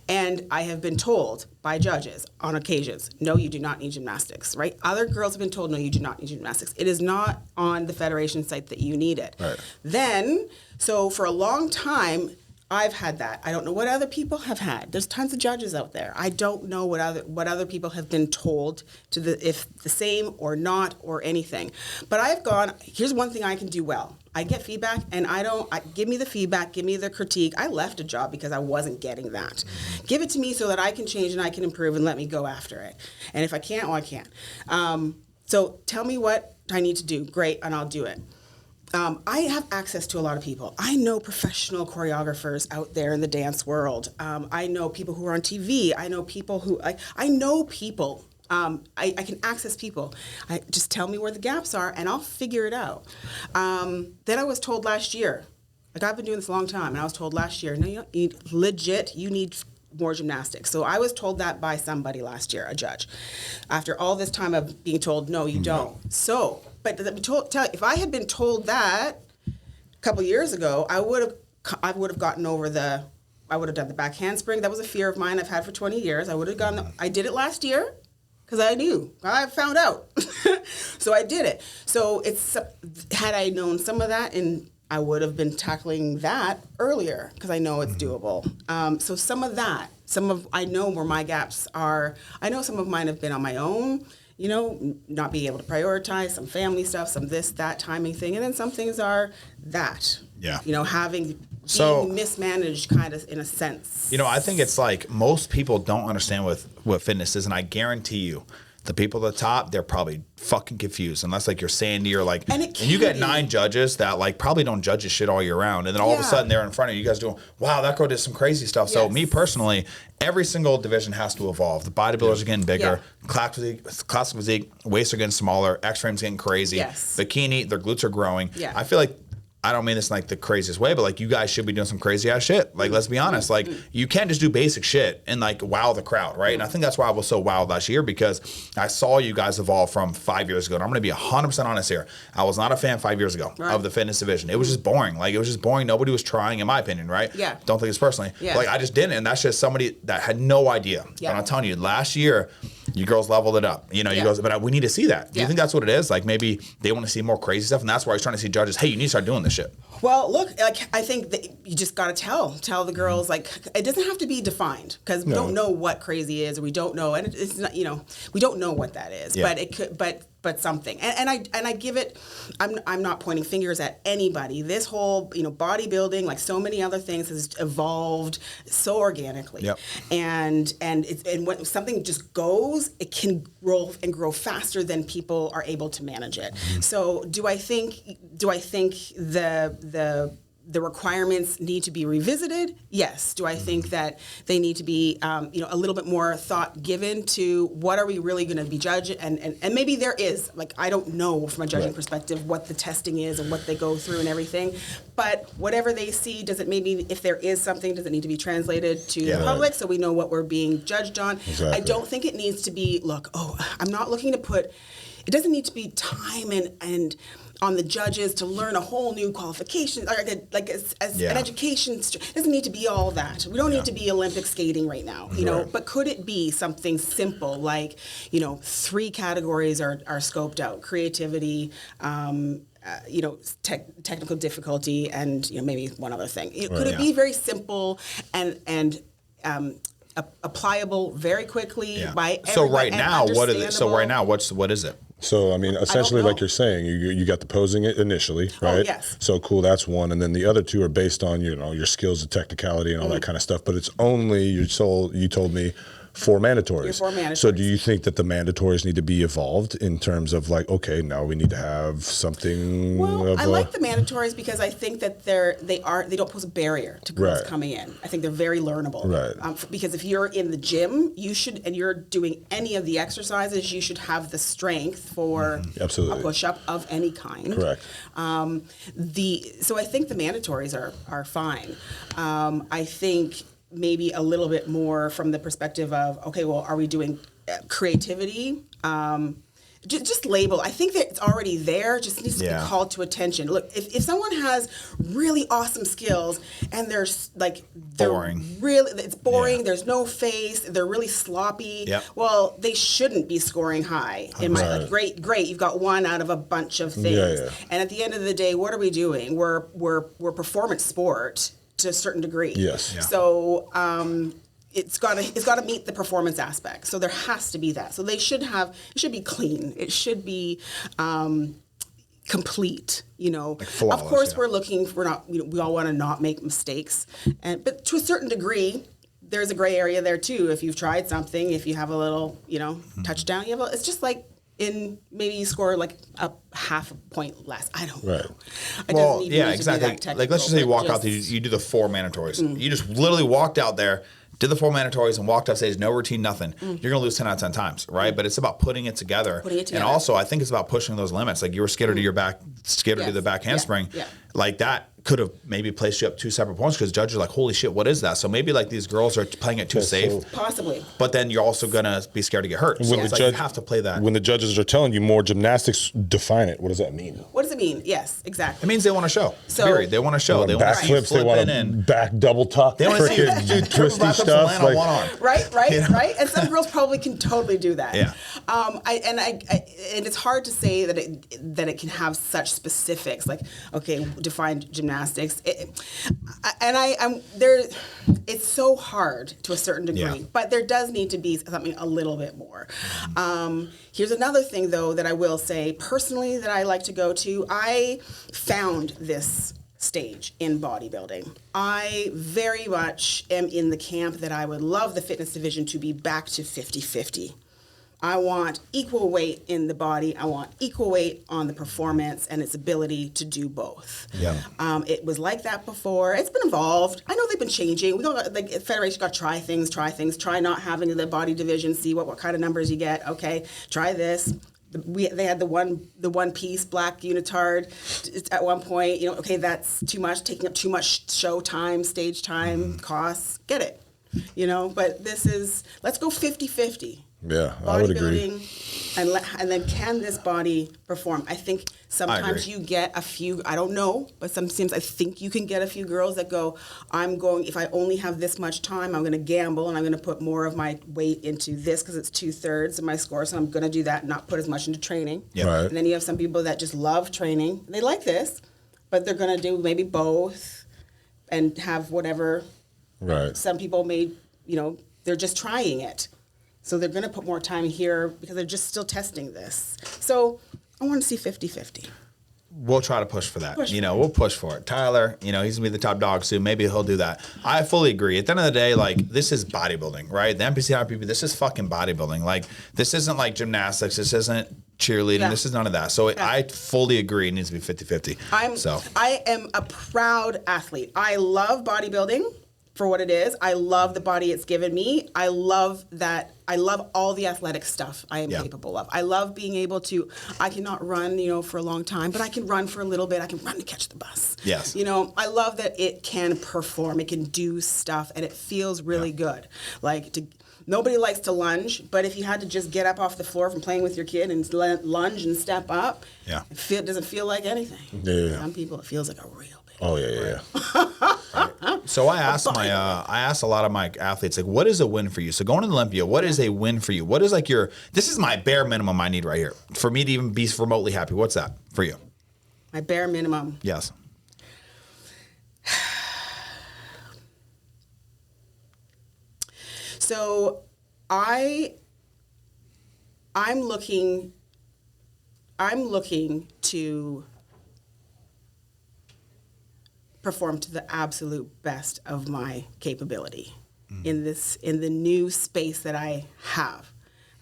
Speaker 3: And I have been told by judges on occasions, no, you do not need gymnastics, right? Other girls have been told, no, you do not need gymnastics. It is not on the federation site that you need it.
Speaker 1: Right.
Speaker 3: Then, so for a long time, I've had that. I don't know what other people have had. There's tons of judges out there. I don't know what other people have been told if the same or not or anything. But I've gone, here's one thing I can do well. I get feedback and give me the feedback, give me the critique. I left a job because I wasn't getting that. Give it to me so that I can change and I can improve and let me go after it. And if I can't, well, I can't. So tell me what I need to do. Great, and I'll do it. I have access to a lot of people. I know professional choreographers out there in the dance world. I know people who are on TV. I know people who, I know people. I can access people. Just tell me where the gaps are and I'll figure it out. Then I was told last year, like I've been doing this a long time, and I was told last year, no, you don't need, legit, you need more gymnastics. So I was told that by somebody last year, a judge, after all this time of being told, no, you don't. So, but if I had been told that a couple years ago, I would have gotten over I would have done the back handspring. That was a fear of mine I've had for 20 years. I did it last year because I found out. So I did it. So had I known some of that, and I would have been tackling that earlier because I know it's doable. So I know where my gaps are. I know some of mine have been on my own, not being able to prioritize, some family stuff, some this, that timing thing. And then some things are that, being mismanaged kind of in a sense.
Speaker 2: I think it's like most people don't understand what fitness is. And I guarantee you, the people at the top, they're probably fucking confused unless like you're Sandy or like, and you get 9 judges that like probably don't judge this shit all year round. And then all of a sudden they're in front of you guys doing, wow, that girl did some crazy stuff. Yes. So me personally, every single division has to evolve. The bodybuilders are getting bigger, classic physique, waists are getting smaller, X-frame's getting crazy, bikini, their glutes are growing. Yeah. I feel like, I don't mean this in like the craziest way, but like you guys should be doing some crazy ass shit. Like, let's be honest. Like, you can't just do basic shit and like wow the crowd, right? And I think that's why I was so wowed last year, because I saw you guys evolve from 5 years ago. And I'm going to be 100% honest here. I was not a fan 5 years ago of the fitness division. It was just boring. Like, it was just boring. Nobody was trying, in my opinion, right? Yeah. Don't think it's personally. Yeah. Like, I just didn't. And that's just somebody that had no idea. Yeah. But I'm telling you, last year, you girls leveled it up. You guys, but we need to see that. Do you think that's what it is? Like, maybe they want to see more crazy stuff, and that's why I was trying to see judges, hey, you need to start doing this shit.
Speaker 3: Well, look, like I think that you just got to tell the girls, like, it doesn't have to be defined, because we don't know what crazy is, or we don't know, and it's not, we don't know what that is, but it could, but something, and I give it. I'm not pointing fingers at anybody. This whole bodybuilding, like so many other things, has evolved so organically, and when something just goes, it can grow faster than people are able to manage it. So do I think the requirements need to be revisited? Yes. Do I think that they need to be, a little bit more thought given to what are we really going to be judged? And maybe there is, like, I don't know from a judging perspective what the testing is and what they go through and everything. But whatever they see, if there is something, does it need to be translated to the public so we know what we're being judged on? Exactly. I don't think it needs to be, I'm not looking to it doesn't need to be time and on the judges to learn a whole new qualification, as an education. It doesn't need to be all that. We don't need to be Olympic skating right now, but could it be something simple like, 3 categories are scoped out: creativity, technical difficulty, and maybe one other thing. Could it be very simple and applicable very quickly by everybody?
Speaker 2: So right now, what is it? So right now, what is it?
Speaker 1: So, I mean, essentially, like you're saying, you got the posing initially, right? Oh, yes. So, cool, that's one. And then the other 2 are based on, your skills, the technicality, and all that kind of stuff. But it's only, you told me, 4 mandatories. 4 mandatories. So do you think that the mandatories need to be evolved in terms of like, okay, now we need to have something?
Speaker 3: Well, I like the mandatories because I think that they don't pose a barrier to girls coming in. I think they're very learnable. Right. Because if you're in the gym, and you're doing any of the exercises, you should have the strength for a push-up of any kind. Correct. So I think the mandatories are fine. I think maybe a little bit more from the perspective of, okay, well, are we doing creativity? just label. I think that it's already there, just needs to be called to attention. Look, if someone has really awesome skills and they're
Speaker 2: boring.
Speaker 3: It's boring, there's no face, they're really sloppy, well, they shouldn't be scoring high. In my great, you've got one out of a bunch of things. And at the end of the day, what are we doing? We're performance sport to a certain degree. So it's got to meet the performance aspect. So there has to be that. So it should be clean. It should be complete.
Speaker 2: Like flawless,
Speaker 3: of course, we all want to not make mistakes, but to a certain degree, there's a gray area there too. If you've tried something, if you have a little, touchdown, it's just like maybe you score like a half a point less. I don't know.
Speaker 2: Well, exactly. Like let's just say you walk out there, you do the 4 mandatories. You just literally walked out there, did the 4 mandatories, and walked off stage, no routine, nothing. You're going to lose 10 out of 10 times, right? But it's about putting it together. And also, I think it's about pushing those limits. Like you were scared to your back, scared to the back handspring. Like that could have maybe placed you up 2 separate points because judges are like, holy shit, what is that? So maybe like these girls are playing it too safe.
Speaker 3: Possibly.
Speaker 2: But then you're also going to be scared to get hurt. So it's like you have to play that.
Speaker 1: When the judges are telling you more gymnastics, define it. What does that mean?
Speaker 3: What does it mean? Yes, exactly.
Speaker 2: It means they want to show. Period. They want to show. They want to see you
Speaker 1: flips, they want to back double tuck.
Speaker 2: They want to see you do twisty stuff. Like,
Speaker 3: Right. And some girls probably can totally do that.
Speaker 2: Yeah.
Speaker 3: And it's hard to say that it can have such specifics. Like, okay, define gymnastics. It's so hard to a certain degree, but there does need to be something a little bit more. Here's another thing, though, that I will say personally that I like to go to. I found this stage in bodybuilding. I very much am in the camp that I would love the fitness division to be back to 50-50. I want equal weight in the body. I want equal weight on the performance and its ability to do both. It was like that before. It's been evolved. I know they've been changing. We got like federation got to try things. Try not having the body division. See what kind of numbers you get. Okay, try this. They had the one piece black unitard at one point. Okay, that's too much, taking up too much show time, stage time, costs. Get it, But this is let's go 50-50.
Speaker 1: Yeah, I would agree.
Speaker 3: And then can this body perform? I think sometimes you get a few, I don't know, but sometimes I think you can get a few girls that go, if I only have this much time, I'm going to gamble and I'm going to put more of my weight into this because it's 2/3 of my score, so I'm going to do that and not put as much into training.
Speaker 1: Right.
Speaker 3: And then you have some people that just love training. They like this, but they're going to do maybe both and have whatever.
Speaker 1: Right.
Speaker 3: Some people they're just trying it. So they're going to put more time here because they're just still testing this. So I want to see 50-50.
Speaker 2: We'll try to push for that. We'll push for it. Tyler, he's going to be the top dog soon. Maybe he'll do that. I fully agree. At the end of the day, like, this is bodybuilding, right? The NPC, this is fucking bodybuilding. Like, this isn't like gymnastics. This isn't cheerleading. This is none of that. So I fully agree it needs to be 50-50.
Speaker 3: I am a proud athlete. I love bodybuilding for what it is. I love the body it's given me. I love all the athletic stuff I am capable of. I love being able to, I cannot run, for a long time, but I can run for a little bit. I can run to catch the bus.
Speaker 2: Yes.
Speaker 3: I love that it can perform. It can do stuff and it feels really good. Nobody likes to lunge, but if you had to just get up off the floor from playing with your kid and lunge and step up, it doesn't feel like anything.
Speaker 1: Yeah.
Speaker 3: Some people, it feels like a real big.
Speaker 1: Oh, yeah.
Speaker 2: So I asked a lot of my athletes, like, what is a win for you? So going to Olympia, what is a win for you? What is like this is my bare minimum I need right here for me to even be remotely happy. What's that for you?
Speaker 3: My bare minimum.
Speaker 2: Yes.
Speaker 3: So I'm looking to perform to the absolute best of my capability in the new space that I have.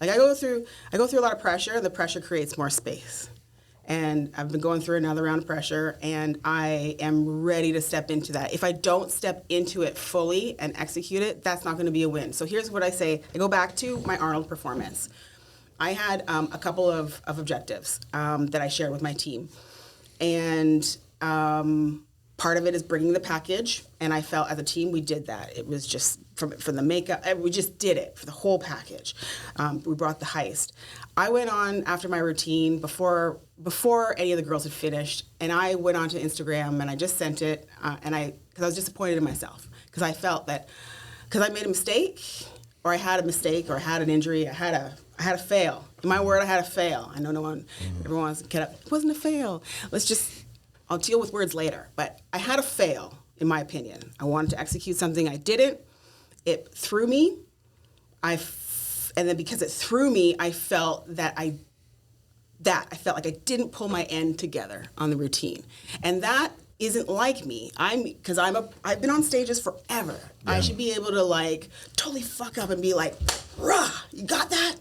Speaker 3: Like I go through a lot of pressure, and the pressure creates more space. And I've been going through another round of pressure, and I am ready to step into that. If I don't step into it fully and execute it, that's not going to be a win. So here's what I say. I go back to my Arnold performance. I had a couple of objectives that I shared with my team. And part of it is bringing the package, and I felt as a team we did that. It was just from the makeup. We just did it for the whole package. We brought the heist. I went on after my routine before any of the girls had finished, and I went onto Instagram and I just sent it, because I was disappointed in myself, because I felt that because I made a mistake, or I had a mistake, or I had an injury, I had a fail. In my word, I had a fail. I know everyone wants to get up. It wasn't a fail. I'll deal with words later. But I had a fail, in my opinion. I wanted to execute something. I didn't. It threw me. And then because it threw me, I felt I felt like I didn't pull my end together on the routine. And that isn't like me. Because I've been on stages forever. Yeah. I should be able to like totally fuck up and be like, rah, you got that?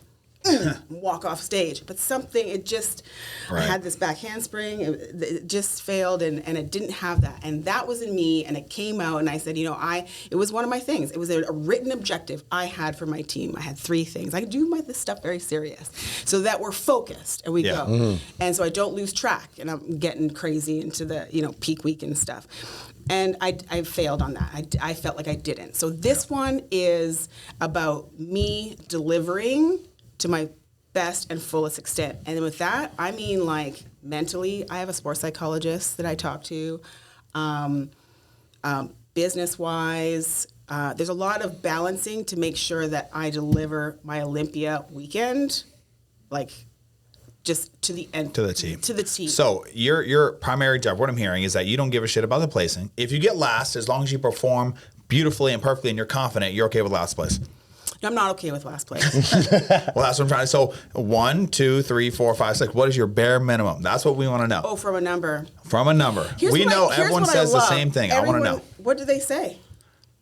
Speaker 3: Walk off stage. But I had this back handspring, it just failed, and it didn't have that. And that was in me, and it came out, and I said, it was one of my things. It was a written objective I had for my team. I had 3 things. I do this stuff very serious, so that we're focused, and we go. Mm-hmm. And so I don't lose track, and I'm getting crazy into the, peak week and stuff. And I failed on that. I felt like I didn't. So this one is about me delivering to my best and fullest extent. And with that, I mean, like, mentally, I have a sports psychologist that I talk to. Business-wise, there's a lot of balancing to make sure that I deliver my Olympia weekend, like, just to the end.
Speaker 2: To the team.
Speaker 3: To the team.
Speaker 2: So your primary job, what I'm hearing, is that you don't give a shit about the placing. If you get last, as long as you perform beautifully and perfectly and you're confident, you're okay with last place.
Speaker 3: No, I'm not okay with last place.
Speaker 2: Well, that's what I'm trying to. So 1, 2, 3, 4, 5, 6. What is your bare minimum? That's what we want to know.
Speaker 3: Oh, from a number.
Speaker 2: From a number. Everyone says the same thing. I want to know.
Speaker 3: What do they say?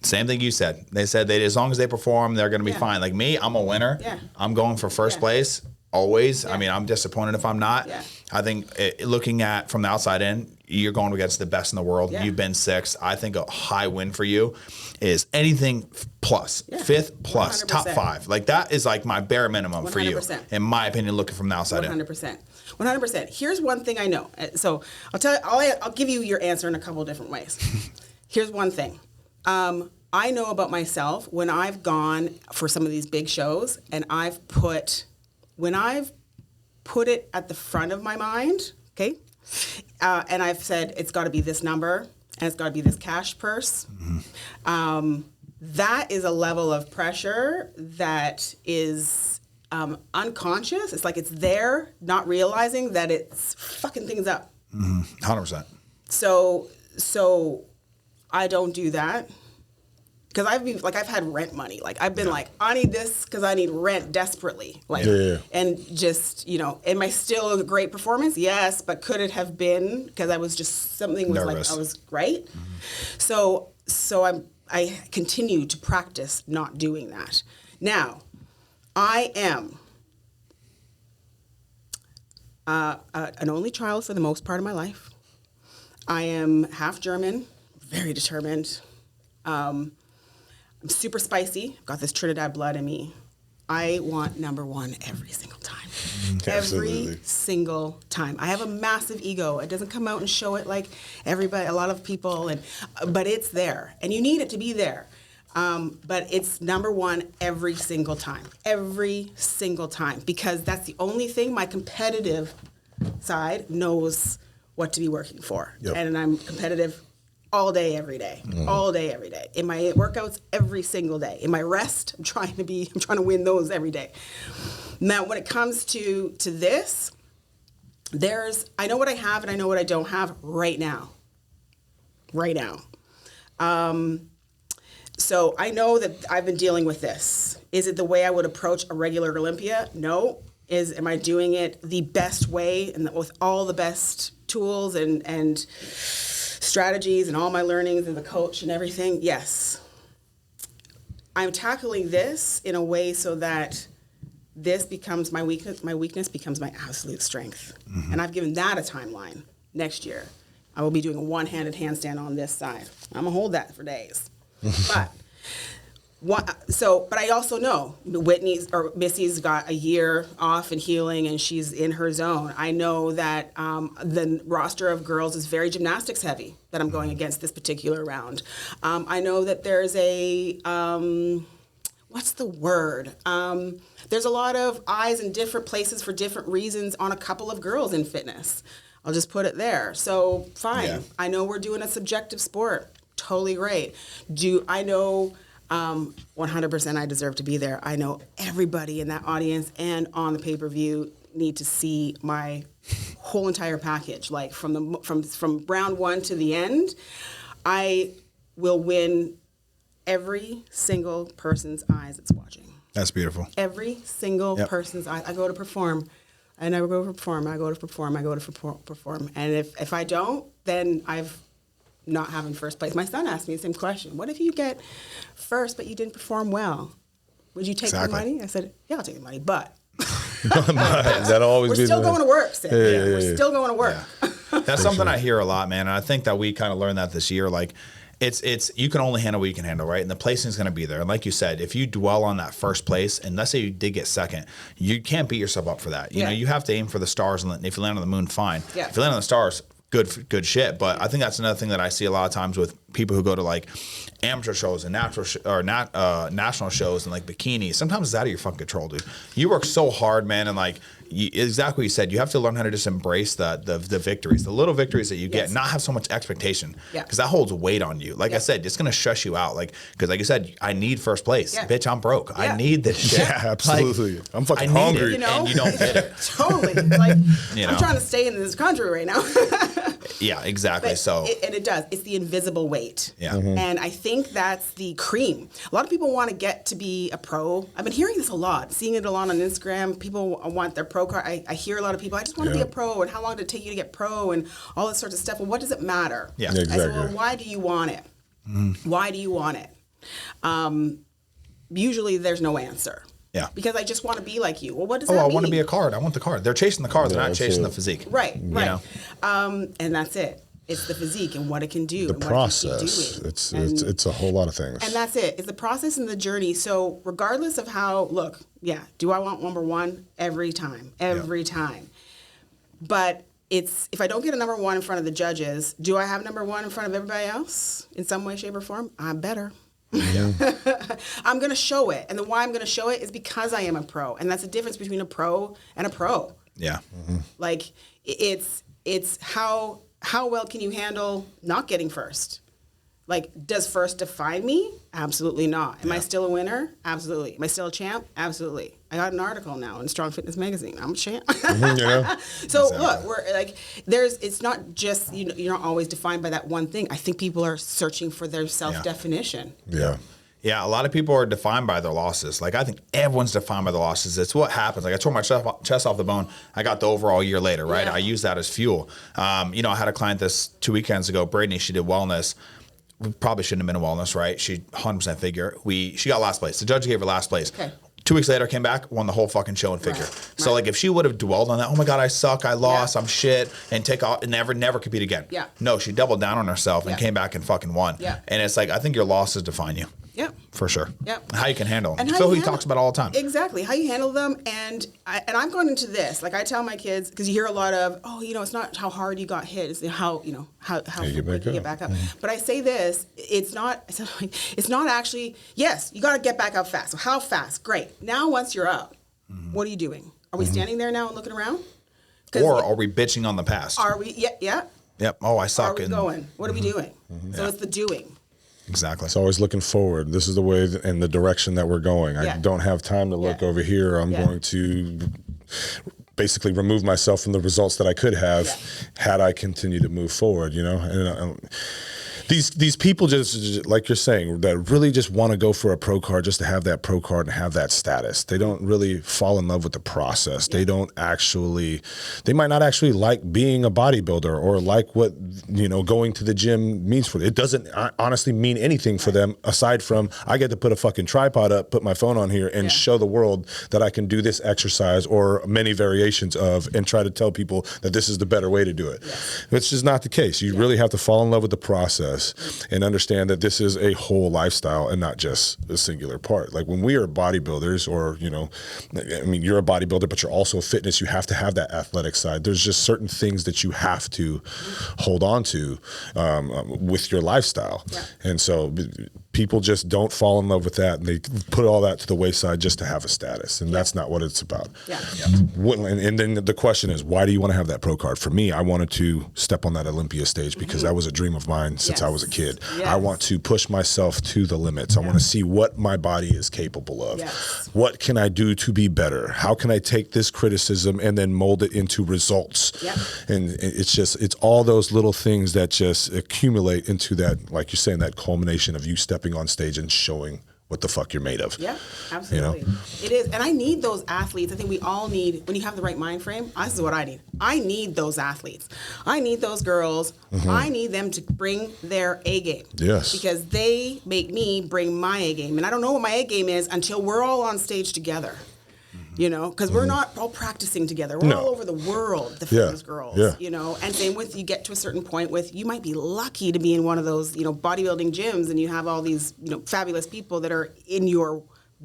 Speaker 2: Same thing you said. They said that as long as they perform, they're going to be fine. Like me, I'm a winner.
Speaker 3: Yeah.
Speaker 2: I'm going for first place always.
Speaker 3: Yeah.
Speaker 2: I mean, I'm disappointed if I'm not.
Speaker 3: Yeah.
Speaker 2: I think looking at from the outside in, you're going against the best in the world. Yeah. You've been 6th. I think a high win for you is anything plus, 5th plus,
Speaker 3: 100%.
Speaker 2: top 5. Like that is like my bare minimum 100%. For you, in my opinion, looking from the outside
Speaker 3: 100%. 100%. Here's one thing I know. So I'll give you your answer in a couple of different ways. Here's one thing. I know about myself when I've gone for some of these big shows and when I've put it at the front of my mind, okay, and I've said it's got to be this number and it's got to be this cash purse, that is a level of pressure that is unconscious. It's like it's there, not realizing that it's fucking things up.
Speaker 2: 100%.
Speaker 3: So I don't do that. Because I've had rent money. Like I've been like, I need this because I need rent desperately. Like, and just am I still a great performance? Yes, but could it have been because I was just something was nervous. Like I was right. Mm-hmm. So I continue to practice not doing that. Now, I am an only child for the most part of my life. I am half German, very determined. I'm super spicy. I've got this Trinidad blood in me. I want number 1 every single time. Every single time. I have a massive ego. It doesn't come out and show it like everybody, a lot of people, but it's there. And you need it to be there. But it's number 1 every single time. Every single time. Because that's the only thing my competitive side knows what to be working for. Yep. And I'm competitive all day, every day. All day, every day. In my workouts, every single day. In my rest, I'm trying to win those every day. Now, when it comes to this, I know what I have and I know what I don't have right now. Right now. So I know that I've been dealing with this. Is it the way I would approach a regular Olympia? No. Am I doing it the best way and with all the best tools and strategies and all my learnings and the coach and everything? Yes. I'm tackling this in a way so that this becomes my weakness becomes my absolute strength. Mm-hmm. And I've given that a timeline. Next year, I will be doing a one-handed handstand on this side. I'm going to hold that for days. But But I also know Missy's got a year off and healing, and she's in her zone. I know that the roster of girls is very gymnastics heavy that I'm going against this particular round. I know that there's a what's the word? There's a lot of eyes in different places for different reasons on a couple of girls in fitness. I'll just put it there. So fine. Yeah. I know we're doing a subjective sport. Totally great. I know 100% I deserve to be there. I know everybody in that audience and on the pay-per-view need to see my whole entire package. Like from round one to the end, I will win every single person's eyes that's watching.
Speaker 2: That's beautiful.
Speaker 3: Every single person's eyes. I go to perform. I never go to perform. I go to perform. I go to perform. And if I don't, then I've not having first place. My son asked me the same question. What if you get first, but you didn't perform well? Would you take the money? I said, yeah, I'll take the money, but
Speaker 1: that'll always
Speaker 3: we're still going to work, Sid. We're still going to work.
Speaker 2: Yeah. That's something I hear a lot, man. And I think that we kind of learned that this year. Like, it's you can only handle what you can handle, right? And the placing is going to be there. And like you said, if you dwell on that first place, and let's say you did get second, you can't beat yourself up for that. You know, you have to aim for the stars, and if you land on the moon, fine. Yeah. If you land on the stars, good shit. But I think that's another thing that I see a lot of times with people who go to like amateur shows and national shows and like bikinis. Sometimes it's out of your fucking control, dude. You work so hard, man, and like exactly what you said. You have to learn how to just embrace the victories, the little victories that you get, and not have so much expectation, because that holds weight on you. Like I said, it's gonna stress you out. Like, because like you said, I need first place, bitch. I'm broke. I need this shit.
Speaker 1: Yeah, absolutely. Like, I'm fucking hungry,
Speaker 2: and you don't get it.
Speaker 3: Totally. Like, I'm trying to stay in this country right now.
Speaker 2: Yeah, exactly.
Speaker 3: But it does. It's the invisible weight.
Speaker 2: Yeah. Mm-hmm.
Speaker 3: And I think that's the cream. A lot of people want to get to be a pro. I've been hearing this a lot, seeing it a lot on Instagram. People want their pro card. I hear a lot of people, I just want to be a pro, and how long did it take you to get pro, and all this sorts of stuff. Well, what does it matter?
Speaker 2: Yeah,
Speaker 1: exactly.
Speaker 3: I said, well, why do you want it? Why do you want it? Usually there's no answer.
Speaker 2: Yeah.
Speaker 3: Because I just want to be like you. Well, what does that mean?
Speaker 2: I want to be a card. I want the card. They're chasing the card. They're not chasing the physique.
Speaker 3: Right.
Speaker 2: You know?
Speaker 3: And that's it. It's the physique and what it can do.
Speaker 1: The
Speaker 3: and
Speaker 1: process.
Speaker 3: What it can
Speaker 1: It's a whole lot of things.
Speaker 3: And that's it. It's the process and the journey. So regardless of how, do I want number one? Every time. Every time. But if I don't get a number one in front of the judges, do I have number one in front of everybody else in some way, shape, or form? I'm better. Yeah. I'm going to show it. And the why I'm going to show it is because I am a pro. And that's the difference between a pro and a pro.
Speaker 2: Yeah.
Speaker 1: Mm-hmm.
Speaker 3: Like, it's how well can you handle not getting first? Like, does first define me? Absolutely not. Am I still a winner? Absolutely. Am I still a champ? Absolutely. I got an article now in Strong Fitness Magazine. I'm a champ. So look, we're like, it's not just, you're not always defined by that one thing. I think people are searching for their self-definition.
Speaker 1: Yeah.
Speaker 2: Yeah, a lot of people are defined by their losses. Like, I think everyone's defined by their losses. It's what happens. Like, I tore my chest off the bone. I got the overall year later, right? Yeah. I use that as fuel. I had a client 2 weekends ago, Brittany. She did wellness. We probably shouldn't have been in wellness, right? She 100% figure. She got last place. The judge gave her last place. Okay. 2 weeks later, came back, won the whole fucking show and figure. Right. So, like, if she would have dwelled on that, oh my God, I suck, I lost, I'm shit, and take off and never compete again. Yeah. No, she doubled down on herself and came back and fucking won. Yeah. And it's like, I think your losses define you.
Speaker 3: Yep.
Speaker 2: For sure.
Speaker 3: Yep.
Speaker 2: How you can handle them. Phil, he talks about all the time.
Speaker 3: Exactly. How you handle them. And I'm going into this. Like, I tell my kids, because you hear a lot of, it's not how hard you got hit, it's how you get back up. Mm-hmm. But I say this, it's not actually, yes, you got to get back up fast. So how fast? Great. Now, once you're up, what are you doing? Are we standing there now and looking around?
Speaker 2: Or are we bitching on the past?
Speaker 3: Are we? Yeah.
Speaker 2: Yep. Oh, I suck.
Speaker 3: Are we going? What are we doing? So it's the doing.
Speaker 2: Exactly.
Speaker 1: It's always looking forward. This is the way and the direction that we're going. I don't have time to look over here. I'm going to basically remove myself from the results that I could have had I continued to move forward, And these people just, like you're saying, that really just want to go for a pro card just to have that pro card and have that status. They don't really fall in love with the process. They might not actually like being a bodybuilder or like what, going to the gym means for them. It doesn't honestly mean anything for them aside from I get to put a fucking tripod up, put my phone on here and show the world that I can do this exercise or many variations of and try to tell people that this is the better way to do it. It's just not the case. You really have to fall in love with the process. us and understand that this is a whole lifestyle and not just a singular part. Like when we are bodybuilders, or, you know, I mean, you're a bodybuilder, but you're also fitness. You have to have that athletic side. There's just certain things that you have to hold on to with your lifestyle.
Speaker 3: Yeah.
Speaker 1: And so people just don't fall in love with that, and they put all that to the wayside just to have a status, and that's not what it's about.
Speaker 3: Yeah.
Speaker 1: And then the question is, why do you want to have that pro card? For me, I wanted to step on that Olympia stage because that was a dream of mine since I was a kid.
Speaker 3: Yes.
Speaker 1: I want to push myself to the limits. I want to see what my body is capable of.
Speaker 3: Yes.
Speaker 1: What can I do to be better? How can I take this criticism and then mold it into results?
Speaker 3: Yep.
Speaker 1: And it's all those little things that just accumulate into that, like you're saying, that culmination of you stepping on stage and showing what the fuck you're made of.
Speaker 3: Yeah, absolutely.
Speaker 1: You know?
Speaker 3: It is. And I need those athletes. I think we all need, when you have the right mind frame, this is what I need. I need those athletes. I need those girls. I need them to bring their A game.
Speaker 1: Yes.
Speaker 3: Because they make me bring my A game. And I don't know what my A game is until we're all on stage together. You know, because we're not all practicing together. We're all over the world, the fitness girls.
Speaker 1: Yeah.
Speaker 3: You know, and same with, you get to a certain point with, you might be lucky to be in one of those, you know, bodybuilding gyms, and you have all these, you know, fabulous people that are in your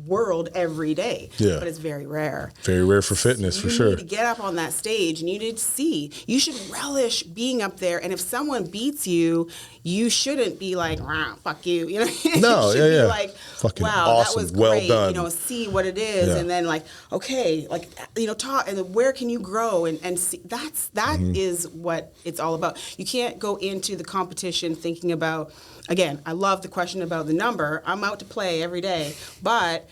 Speaker 3: world every day.
Speaker 1: Yeah.
Speaker 3: But it's very rare.
Speaker 1: Very rare for fitness, for sure.
Speaker 3: You need to get up on that stage, and you need to see. You should relish being up there. And if someone beats you, you shouldn't be like, "Rah, fuck you." You know.
Speaker 1: No,
Speaker 3: you should be
Speaker 1: yeah.
Speaker 3: like,
Speaker 1: Fucking
Speaker 3: wow,
Speaker 1: awesome.
Speaker 3: that was
Speaker 1: Well
Speaker 3: great.
Speaker 1: done.
Speaker 3: You know, see what it is,
Speaker 1: Yeah.
Speaker 3: and then like, okay, like, you know, talk, and then where can you grow, and see. That is what it's all about. You can't go into the competition thinking about. Again, I love the question about the number. I'm out to play every day, but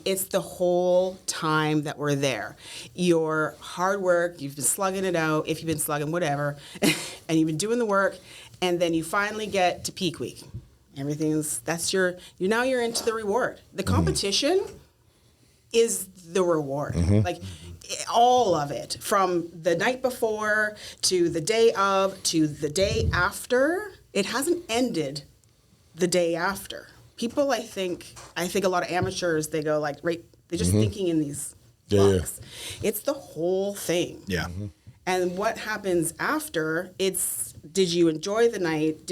Speaker 3: it's the whole time that we're there. Your hard work, you've been slugging it out, if you've been slugging whatever, and you've been doing the work, and then you finally get to peak week. You're into the reward. The competition is the reward. Like, all of it, from the night before to the day of to the day after. It hasn't ended the day after. People, I think a lot of amateurs, they go like, right, they're just thinking in these blocks. It's the whole thing.
Speaker 2: Yeah.
Speaker 3: And what happens after, did you enjoy the night?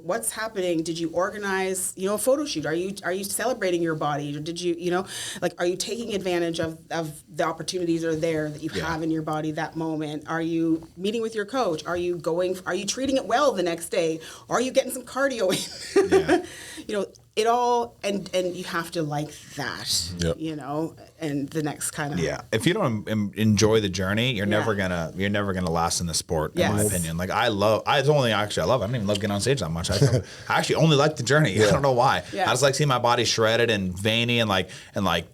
Speaker 3: What's happening? Did you organize, you know, a photo shoot? Are you celebrating your body? Or did you, you know, like, are you taking advantage of the opportunities that are there that you have in your body that moment? Are you meeting with your coach? Are you treating it well the next day? Are you getting some cardio in?
Speaker 2: Yeah.
Speaker 3: You know, it all, and you have to like that, you know, and the next kind of.
Speaker 2: Yeah. If you don't enjoy the journey, you're never gonna last in the sport, in my opinion. Like, it's the only thing I love. I don't even love getting on stage that much. I actually only like the journey. I don't know why.
Speaker 3: Yeah.
Speaker 2: I just like seeing my body shredded and veiny, and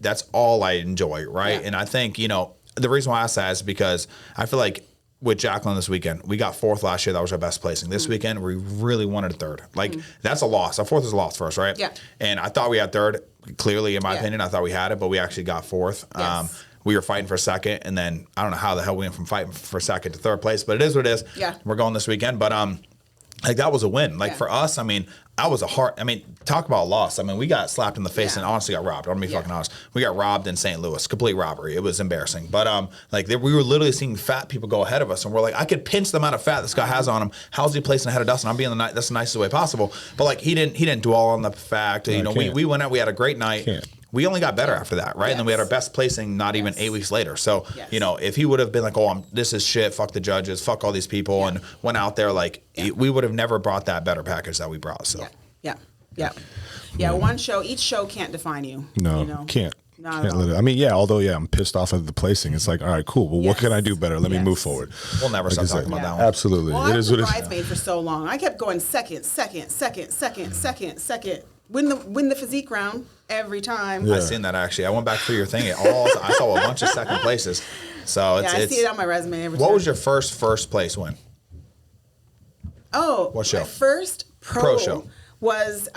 Speaker 2: that's all I enjoy, right?
Speaker 3: Yeah.
Speaker 2: And I think, you know, the reason why I say that is because I feel like with Jacqueline this weekend, we got fourth last year. That was our best placing. This weekend, we really wanted a third. Like, that's a loss. Our fourth is a loss for us, right?
Speaker 3: Yeah.
Speaker 2: And I thought we had third. Clearly, in my opinion, I thought we had it, but we actually got fourth.
Speaker 3: Yes.
Speaker 2: We were fighting for second, and then I don't know how the hell we went from fighting for second to third place, but it is what it is.
Speaker 3: Yeah.
Speaker 2: We're going this weekend, but like, that was a win. Like, for us, I mean, talk about loss. I mean, we got slapped in the face and honestly got robbed. I'm gonna be fucking honest. We got robbed in St. Louis. Complete robbery. It was embarrassing. But we were literally seeing fat people go ahead of us, and we're like, I could pinch the amount of fat this guy has on him. How's he placing ahead of Dustin? I'm being that's the nicest way possible. But like, he didn't dwell on the fact. You know, we went out. We had a great night. We only got better after that, right?
Speaker 3: Yes.
Speaker 2: And then we had our best placing not even 8 weeks later. So, you know, if he would have been like, oh, this is shit, fuck the judges, fuck all these people, and went out there, like, we would have never brought that better package that we brought. So,
Speaker 3: Each show can't define you.
Speaker 1: No,
Speaker 3: you know?
Speaker 1: can't.
Speaker 3: Not
Speaker 1: Can't
Speaker 3: at all.
Speaker 1: let it. I mean, although I'm pissed off at the placing. It's like, all right, cool. Well, what can I do better? Let me move forward.
Speaker 2: we'll never stop talking about that one.
Speaker 1: Absolutely.
Speaker 3: Well,
Speaker 1: It
Speaker 3: I
Speaker 1: is
Speaker 3: was
Speaker 1: what
Speaker 3: a
Speaker 1: it is.
Speaker 3: bridesmaid for so long. I kept going second. Win the physique round every time.
Speaker 2: I seen that actually. I went back through your thing. I saw a bunch of second places. So
Speaker 3: I see it on my resume every time.
Speaker 2: What was your first place win?
Speaker 3: Oh,
Speaker 2: what show?
Speaker 3: My first
Speaker 2: Pro show
Speaker 3: was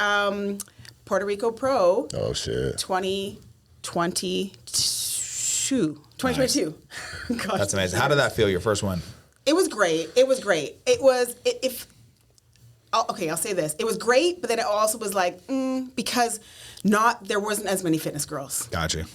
Speaker 3: Puerto Rico Pro.
Speaker 1: Oh shit.
Speaker 3: 2022. 2022. Gosh,
Speaker 2: That's amazing. How did that feel? Your first win?
Speaker 3: It was great. I'll say this. It was great, but then it also was like, because there wasn't as many fitness girls.
Speaker 2: Gotcha.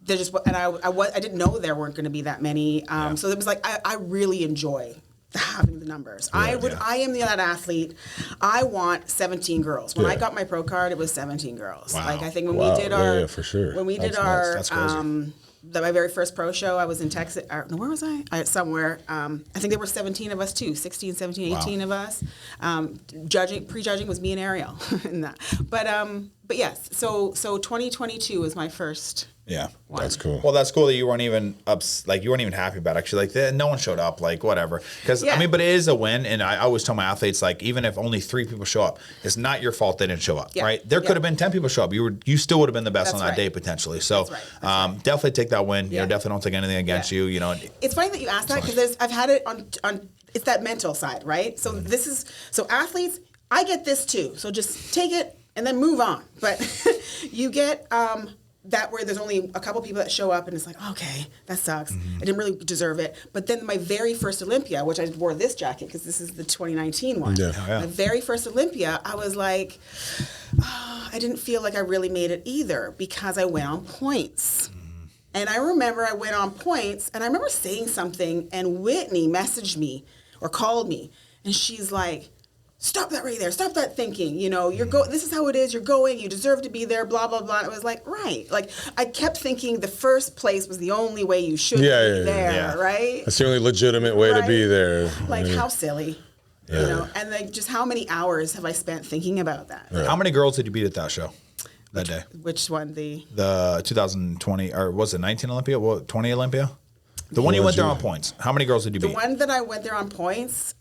Speaker 3: There just, and I didn't know there weren't going to be that many. So it was like, I really enjoy having the numbers. I am that athlete. I want 17 girls. When I got my pro card, it was 17 girls.
Speaker 2: Wow.
Speaker 3: Like I think when we did our
Speaker 1: for sure.
Speaker 3: When we did
Speaker 2: That's crazy.
Speaker 3: my very first pro show, I was in Texas. No, where was I? Somewhere. I think there were 17 of us too, 16, 17, 18 of us. Prejudging was me and Ariel in that. But yes, so 2022 was my first.
Speaker 2: Yeah,
Speaker 1: That's cool.
Speaker 2: Well, that's cool that you weren't even you weren't even happy about it. Actually, like no one showed up, like whatever. Because I mean, but it is a win, and I always tell my athletes, like even if only 3 people show up, it's not your fault they didn't show up, right? There could have been 10 people show up. You still would have been the best on that day potentially. So definitely take that win. You know, definitely don't take anything against you. You know,
Speaker 3: it's funny that you asked that because I've had it on it's that mental side, right? So so athletes, I get this too. So just take it and then move on. But you get that where there's only a couple people that show up and it's like, okay, that sucks. I didn't really deserve it. But then my very first Olympia, which I wore this jacket because this is the 2019 one. My very first Olympia, I was like, I didn't feel like I really made it either because I went on points. And I remember I went on points and I remember saying something and Whitney messaged me or called me and she's like, stop that right there. Stop that thinking. You know, this is how it is. You're going. You deserve to be there, blah, blah, blah. And I was like, right. Like, I kept thinking the first place was the only way you should be there, right?
Speaker 1: That's the only legitimate way to be there.
Speaker 3: Like, how silly. You know? And like, just how many hours have I spent thinking about that?
Speaker 2: How many girls did you beat at that show that day?
Speaker 3: Which one? The
Speaker 2: 2020, or was it 19 Olympia? What, 20 Olympia? The one you went there on points. How many girls did you beat?
Speaker 3: The one that I went there on points,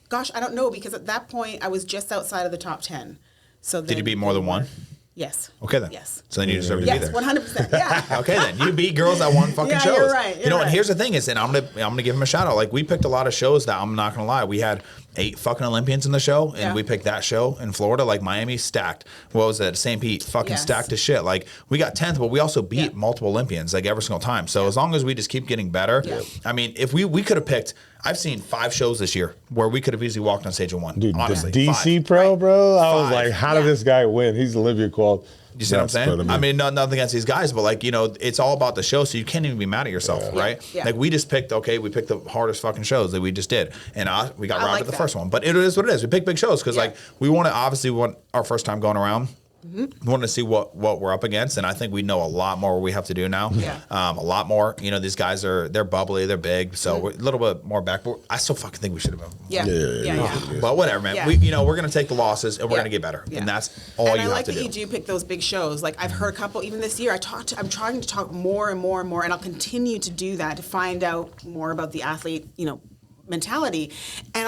Speaker 3: gosh, I don't know because at that point I was just outside of the top 10. So
Speaker 2: did you beat more than one?
Speaker 3: Yes.
Speaker 2: Okay then.
Speaker 3: Yes.
Speaker 2: So then you deserve to be there.
Speaker 3: Yes, 100%. Yeah.
Speaker 2: Okay then. You beat girls that won fucking shows.
Speaker 3: You're right.
Speaker 2: You know, and here's the thing is, and I'm gonna give him a shout out. Like we picked a lot of shows that I'm not gonna lie. We had 8 fucking Olympians in the show, and we picked that show in Florida. Like Miami stacked. What was it? St. Pete fucking stacked as shit. Like we got 10th, but we also beat multiple Olympians like every single time. So as long as we just keep getting better, I mean, if we could have picked. I've seen 5 shows this year where we could have easily walked on stage and won.
Speaker 1: Dude,
Speaker 2: honestly,
Speaker 1: the DC
Speaker 2: 5.
Speaker 1: Pro, bro. I was
Speaker 2: 5.
Speaker 1: like, how did this guy win? He's Olympia qual.
Speaker 2: You see what I'm saying? I mean, nothing against these guys, but like, you know, it's all about the show, so you can't even be mad at yourself, right?
Speaker 3: Yeah.
Speaker 2: Like we just picked the hardest fucking shows that we just did, and we got robbed
Speaker 3: like
Speaker 2: at the
Speaker 3: that.
Speaker 2: first one. But it is what it is. We pick big shows because like we want our first time going around. We want to see what we're up against, and I think we know a lot more what we have to do now. A lot more. You know, these guys they're bubbly, they're big, so we're a little bit more back. But I still fucking think we should have been.
Speaker 3: Yeah.
Speaker 2: But whatever, man.
Speaker 3: Yeah.
Speaker 2: We're gonna take the losses and we're gonna get better, and that's all
Speaker 3: and
Speaker 2: you
Speaker 3: I like
Speaker 2: have to
Speaker 3: that
Speaker 2: do.
Speaker 3: you do pick those big shows. Like I've heard a couple even this year. I'm trying to talk more and more and more, and I'll continue to do that to find out more about the athlete, you know, mentality. And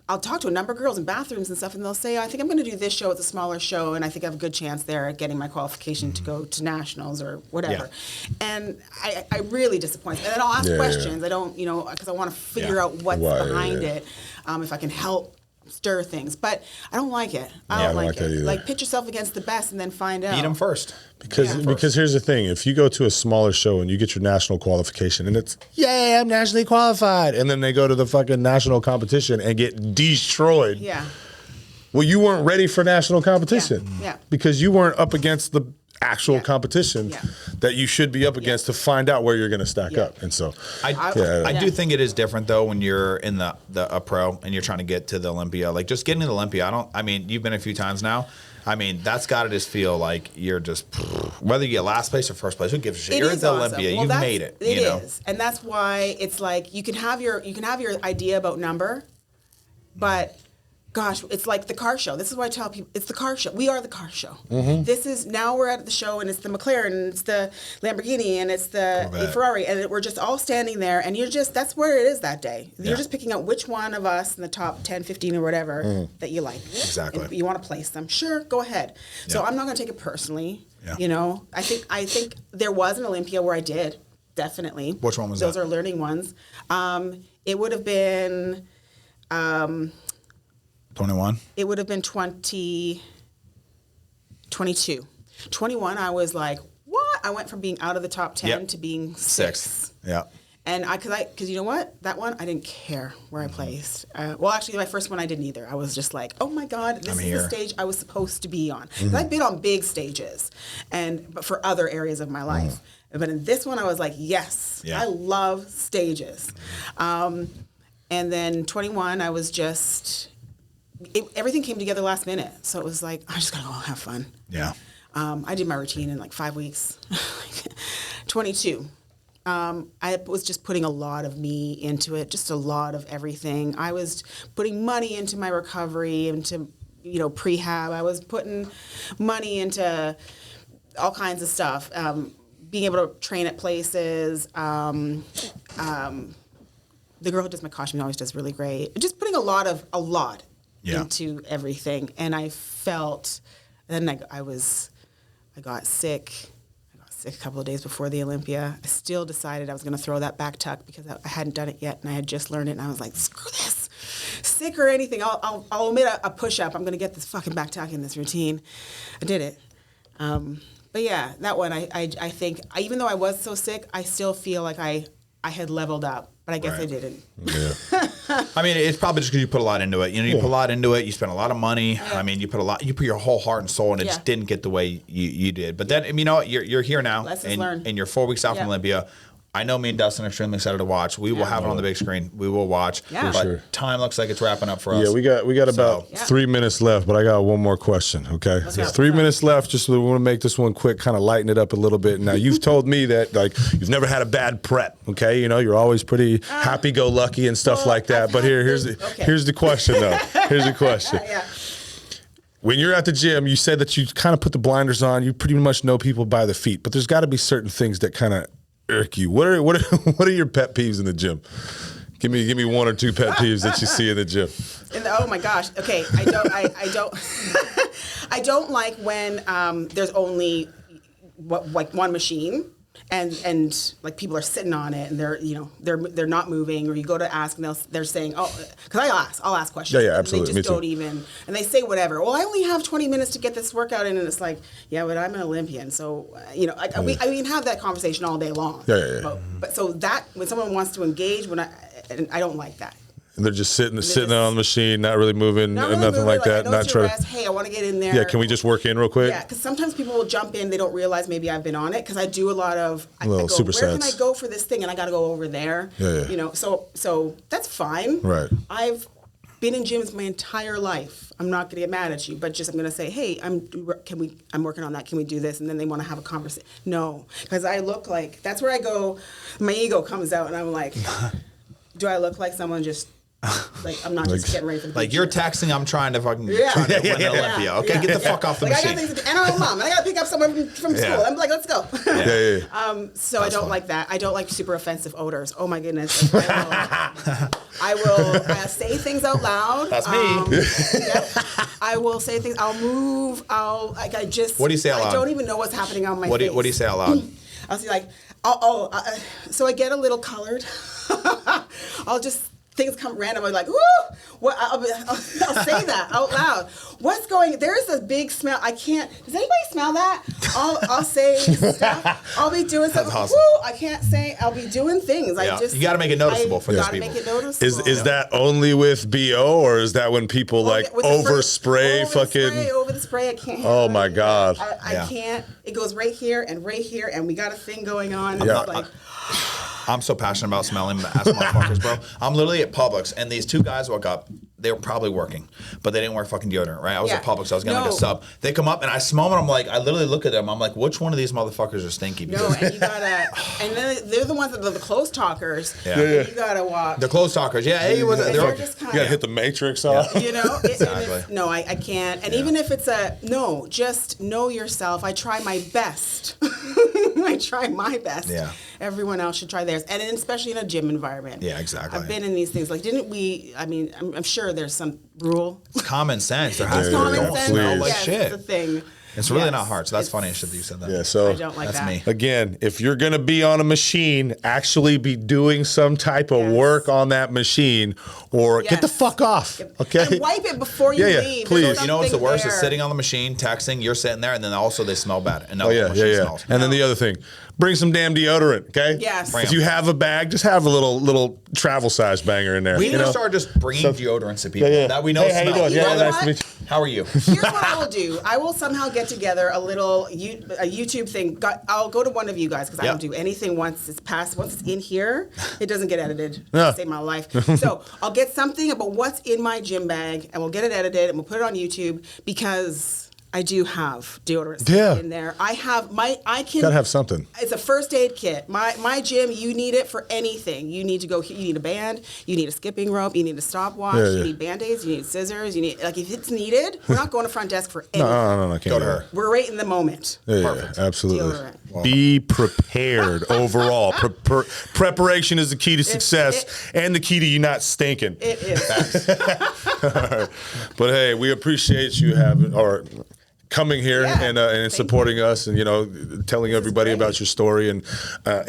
Speaker 3: I'll talk to a number of girls in bathrooms and stuff, and they'll say, I think I'm going to do this show. It's a smaller show, and I think I have a good chance there at getting my qualification to go to nationals or whatever. And I really disappoint. And then I'll ask questions. I don't, you know, because I want to figure out what's behind it, if I can help stir things. But I don't like it. I don't like it. Like, pit yourself against the best and then find out.
Speaker 2: Beat them first.
Speaker 1: Because here's the thing. If you go to a smaller show and you get your national qualification and it's, yay, I'm nationally qualified. And then they go to the fucking national competition and get destroyed.
Speaker 3: Yeah.
Speaker 1: Well, you weren't ready for national competition.
Speaker 3: Yeah.
Speaker 1: Because you weren't up against the actual competition that you should be up against to find out where you're going to stack up. And so
Speaker 2: I do think it is different though when you're in a pro and you're trying to get to the Olympia. Like just getting to the Olympia, I mean, you've been a few times now. I mean, that's got to just feel like you're just, whether you get last place or first place, who gives a shit? You're at the Olympia. Well, you've made it.
Speaker 3: It is. And that's why it's like you can have your idea about number, but gosh, it's like the car show. This is why I tell people it's the car show. We are the car show. This is, now we're at the show and it's the McLaren and it's the Lamborghini and it's the Ferrari and we're just all standing there and that's where it is that day. You're just picking out which one of us in the top 10, 15 or whatever that you like.
Speaker 2: Exactly.
Speaker 3: And you want to place them. Sure, go ahead. So I'm not going to take it personally. You know, I think there was an Olympia where I did, definitely.
Speaker 2: Which one was that?
Speaker 3: Those are learning ones. It would have been...
Speaker 2: 21?
Speaker 3: It would have been 22. 21, I was like, what? I went from being out of the top 10 to being 6th.
Speaker 2: Yeah.
Speaker 3: And because you know what? That one, I didn't care where I placed. Well, actually, my first one, I didn't either. I was just like, oh my God, this is the stage I was supposed to be on. 'Cause I've been on big stages, but for other areas of my life. But in this one, I was like, yes, I love stages. And then 21, I was just, everything came together last minute. So it was like, I just gotta go have fun.
Speaker 2: Yeah.
Speaker 3: I did my routine in like 5 weeks. 22. I was just putting a lot of me into it, just a lot of everything. I was putting money into my recovery, into, prehab. I was putting money into all kinds of stuff. Being able to train at places. The girl who does my costume always does really great. Just putting a lot into everything. And I felt, and then I got sick. A couple of days before the Olympia. I still decided I was going to throw that back tuck because I hadn't done it yet, and I had just learned it, and I was like, screw this, sick or anything, I'll omit a push-up. I'm going to get this fucking back tuck in this routine. I did it. But yeah, that one, I think, even though I was so sick, I still feel like I had leveled up. But I guess I didn't.
Speaker 1: Yeah.
Speaker 2: I mean, it's probably just because you put a lot into it. You put a lot into it. You spent a lot of money. Yeah. I mean, you put your whole heart and soul, and it just didn't get the way you did. But then, you're here now, and you're 4 weeks out from Olympia. I know me and Dustin are extremely excited to watch. We will have it on the big screen. We will watch. Yeah. But time looks like it's wrapping up for us.
Speaker 1: Yeah, we got about 3 minutes left, but I got one more question, okay? So 3 minutes left, just we want to make this one quick, kind of lighten it up a little bit. Now, you've told me that, like, you've never had a bad prep, okay? You're always pretty happy-go-lucky and stuff like that. But here's the question, though. Here's the question. When you're at the gym, you said that you kind of put the blinders on. You pretty much know people by the feet. But there's got to be certain things that kind of irk you. What are your pet peeves in the gym? Give me one or two pet peeves that you see in the gym.
Speaker 3: Oh my gosh. Okay, I don't I don't like when there's only one machine and like people are sitting on it and they're not moving, or you go to ask and they're saying, because I'll ask questions.
Speaker 1: Yeah, absolutely.
Speaker 3: And they just don't even, and they say whatever. Well, I only have 20 minutes to get this workout in, and it's like, yeah, but I'm an Olympian, so I can have that conversation all day long.
Speaker 1: Yeah.
Speaker 3: But so that when someone wants to engage, I don't like that.
Speaker 1: And they're just sitting on the machine, not really moving, and nothing like that.
Speaker 3: Not trying to. Hey, I want to get in there.
Speaker 1: Yeah, can we just work in real quick?
Speaker 3: Yeah, because sometimes people will jump in, they don't realize maybe I've been on it, because I do a lot of. I go,
Speaker 1: supersets.
Speaker 3: Where can I go for this thing? And I got to go over there.
Speaker 1: Yeah.
Speaker 3: So that's fine.
Speaker 1: Right.
Speaker 3: I've been in gyms my entire life. I'm not going to get mad at you, but I'm going to say, hey, I'm working on that. Can we do this? And then they want to have a conversation. No, because I look like, that's where I go. My ego comes out, and I'm like, do I look like someone just. Like, I'm not just getting ready for the
Speaker 2: like, you're texting, I'm trying to fucking win Olympia. Okay, get the fuck off the machine.
Speaker 3: I got things to do. And I'm a mom, and I got to pick up someone from school. I'm like, let's go. So I don't like that. I don't like super offensive odors. Oh my goodness. I will say things out loud.
Speaker 2: That's me.
Speaker 3: I will say things. I'll move. What
Speaker 2: do you say out loud?
Speaker 3: I don't even know what's happening on my face.
Speaker 2: What do you say out loud?
Speaker 3: I'll say like, so I get a little colored. I'll just. Things come random. I'm like, woo! What? I'll say that out loud. What's going? There's a big smell. I can't. Does anybody smell that? I'll say stuff. I'll be doing something.
Speaker 2: Awesome.
Speaker 3: Woo! I can't say. I'll be doing things.
Speaker 2: Yeah. You got to make it noticeable for those people.
Speaker 3: Make it noticeable.
Speaker 1: Is that only with BO, or is that when people overspray fucking?
Speaker 3: Over the spray. I can't.
Speaker 1: Oh my God.
Speaker 3: I can't. It goes right here, and we got a thing going on.
Speaker 1: Yeah.
Speaker 3: It's like.
Speaker 2: I'm so passionate about smelling ass motherfuckers, bro. I'm literally at Publix, and these two guys walk up. They were probably working, but they didn't wear fucking deodorant, right? I was at Publix. I was getting like a sub. They come up, and I smell them, and I'm like, I literally look at them. I'm like, which one of these motherfuckers are stinky?
Speaker 3: No, and you gotta, and then they're the ones that are the close talkers.
Speaker 2: Yeah.
Speaker 3: And you gotta walk.
Speaker 2: The close talkers, yeah. Hey,
Speaker 3: they're just
Speaker 1: you gotta hit the matrix off.
Speaker 2: Exactly.
Speaker 3: No, I can't. And even if it's just know yourself. I try my best. I try my best.
Speaker 2: Yeah.
Speaker 3: Everyone else should try theirs, and especially in a gym environment.
Speaker 2: Yeah, exactly.
Speaker 3: I've been in these things. Like, didn't we? I mean, I'm sure there's some rule.
Speaker 2: It's common sense. There has to be. Don't smell like shit.
Speaker 3: It's the thing.
Speaker 2: It's really not hard. So that's funny shit that you said that.
Speaker 1: Yeah, so
Speaker 3: I don't like
Speaker 2: that's
Speaker 3: that.
Speaker 2: me.
Speaker 1: Again, if you're going to be on a machine, actually be doing some type of work on that machine, or get the fuck off. Okay?
Speaker 3: And wipe it before you leave.
Speaker 1: Please.
Speaker 2: You know what's the worst is sitting on the machine, texting, you're sitting there, and then also they smell bad. And
Speaker 1: smells. And then the other thing, bring some damn deodorant, okay?
Speaker 3: Yes.
Speaker 1: If you have a bag, just have a little travel size banger in there.
Speaker 2: We need
Speaker 1: you know?
Speaker 2: to start just bringing deodorants to people that we know
Speaker 1: Hey, how you
Speaker 2: smell.
Speaker 1: doing? Yeah,
Speaker 3: You know
Speaker 1: nice to
Speaker 3: what?
Speaker 1: meet you.
Speaker 2: How are you?
Speaker 3: Here's what I will do. I will somehow get together a YouTube thing. I'll go to one of you guys because I don't do anything once it's passed. Once it's in here, it doesn't get edited.
Speaker 1: Yeah.
Speaker 3: Save my life. So I'll get something about what's in my gym bag and we'll get it edited and we'll put it on YouTube because I do have deodorant in there. I can
Speaker 1: Gotta have something.
Speaker 3: It's a first aid kit. My gym, you need it for anything. You need to go. You need a band. You need a skipping rope. You need a stopwatch. You need band-aids. You need scissors. You need if it's needed. We're not going to front desk for anything.
Speaker 1: No, can't
Speaker 2: Go to her.
Speaker 3: We're right in the moment.
Speaker 1: Yeah, absolutely.
Speaker 3: Deodorant.
Speaker 1: Wow. Be prepared overall. Preparation is the key to success and the key to you not stinking.
Speaker 3: It is.
Speaker 1: But hey, we appreciate you coming here and supporting us and, telling everybody about your story and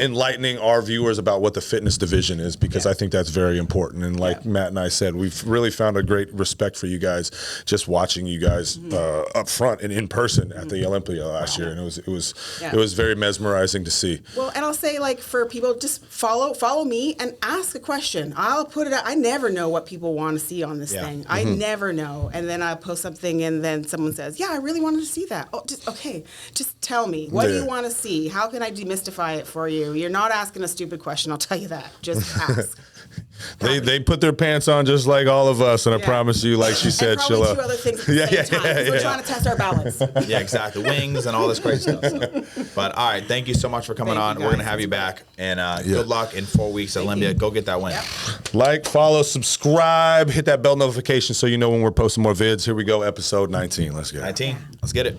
Speaker 1: enlightening our viewers about what the fitness division is, because I think that's very important. And like Matt and I said, we've really found a great respect for you guys just watching you guys up front and in person at the Olympia last year. And it was very mesmerizing to see.
Speaker 3: Well, and I'll say, for people, just follow me and ask a question. I'll put it out. I never know what people want to see on this thing. I never know. And then I post something and then someone says, I really want to see that. Oh, just tell me. What do you want to see? How can I demystify it for you? You're not asking a stupid question, I'll tell you that. Just ask.
Speaker 1: They put their pants on just like all of us, and I promise you, like she said,
Speaker 3: and probably two other things at the same time. We're trying to test our balance.
Speaker 2: Yeah, exactly. Wings and all this crazy stuff. So. But all right, thank you so much for coming on. We're gonna have you back, and good luck in 4 weeks at Olympia. Go get that win.
Speaker 3: Yep.
Speaker 1: Like, follow, subscribe, hit that bell notification so you know when we're posting more vids. Here we go, episode 19. Let's get it.
Speaker 2: 19. Let's get it.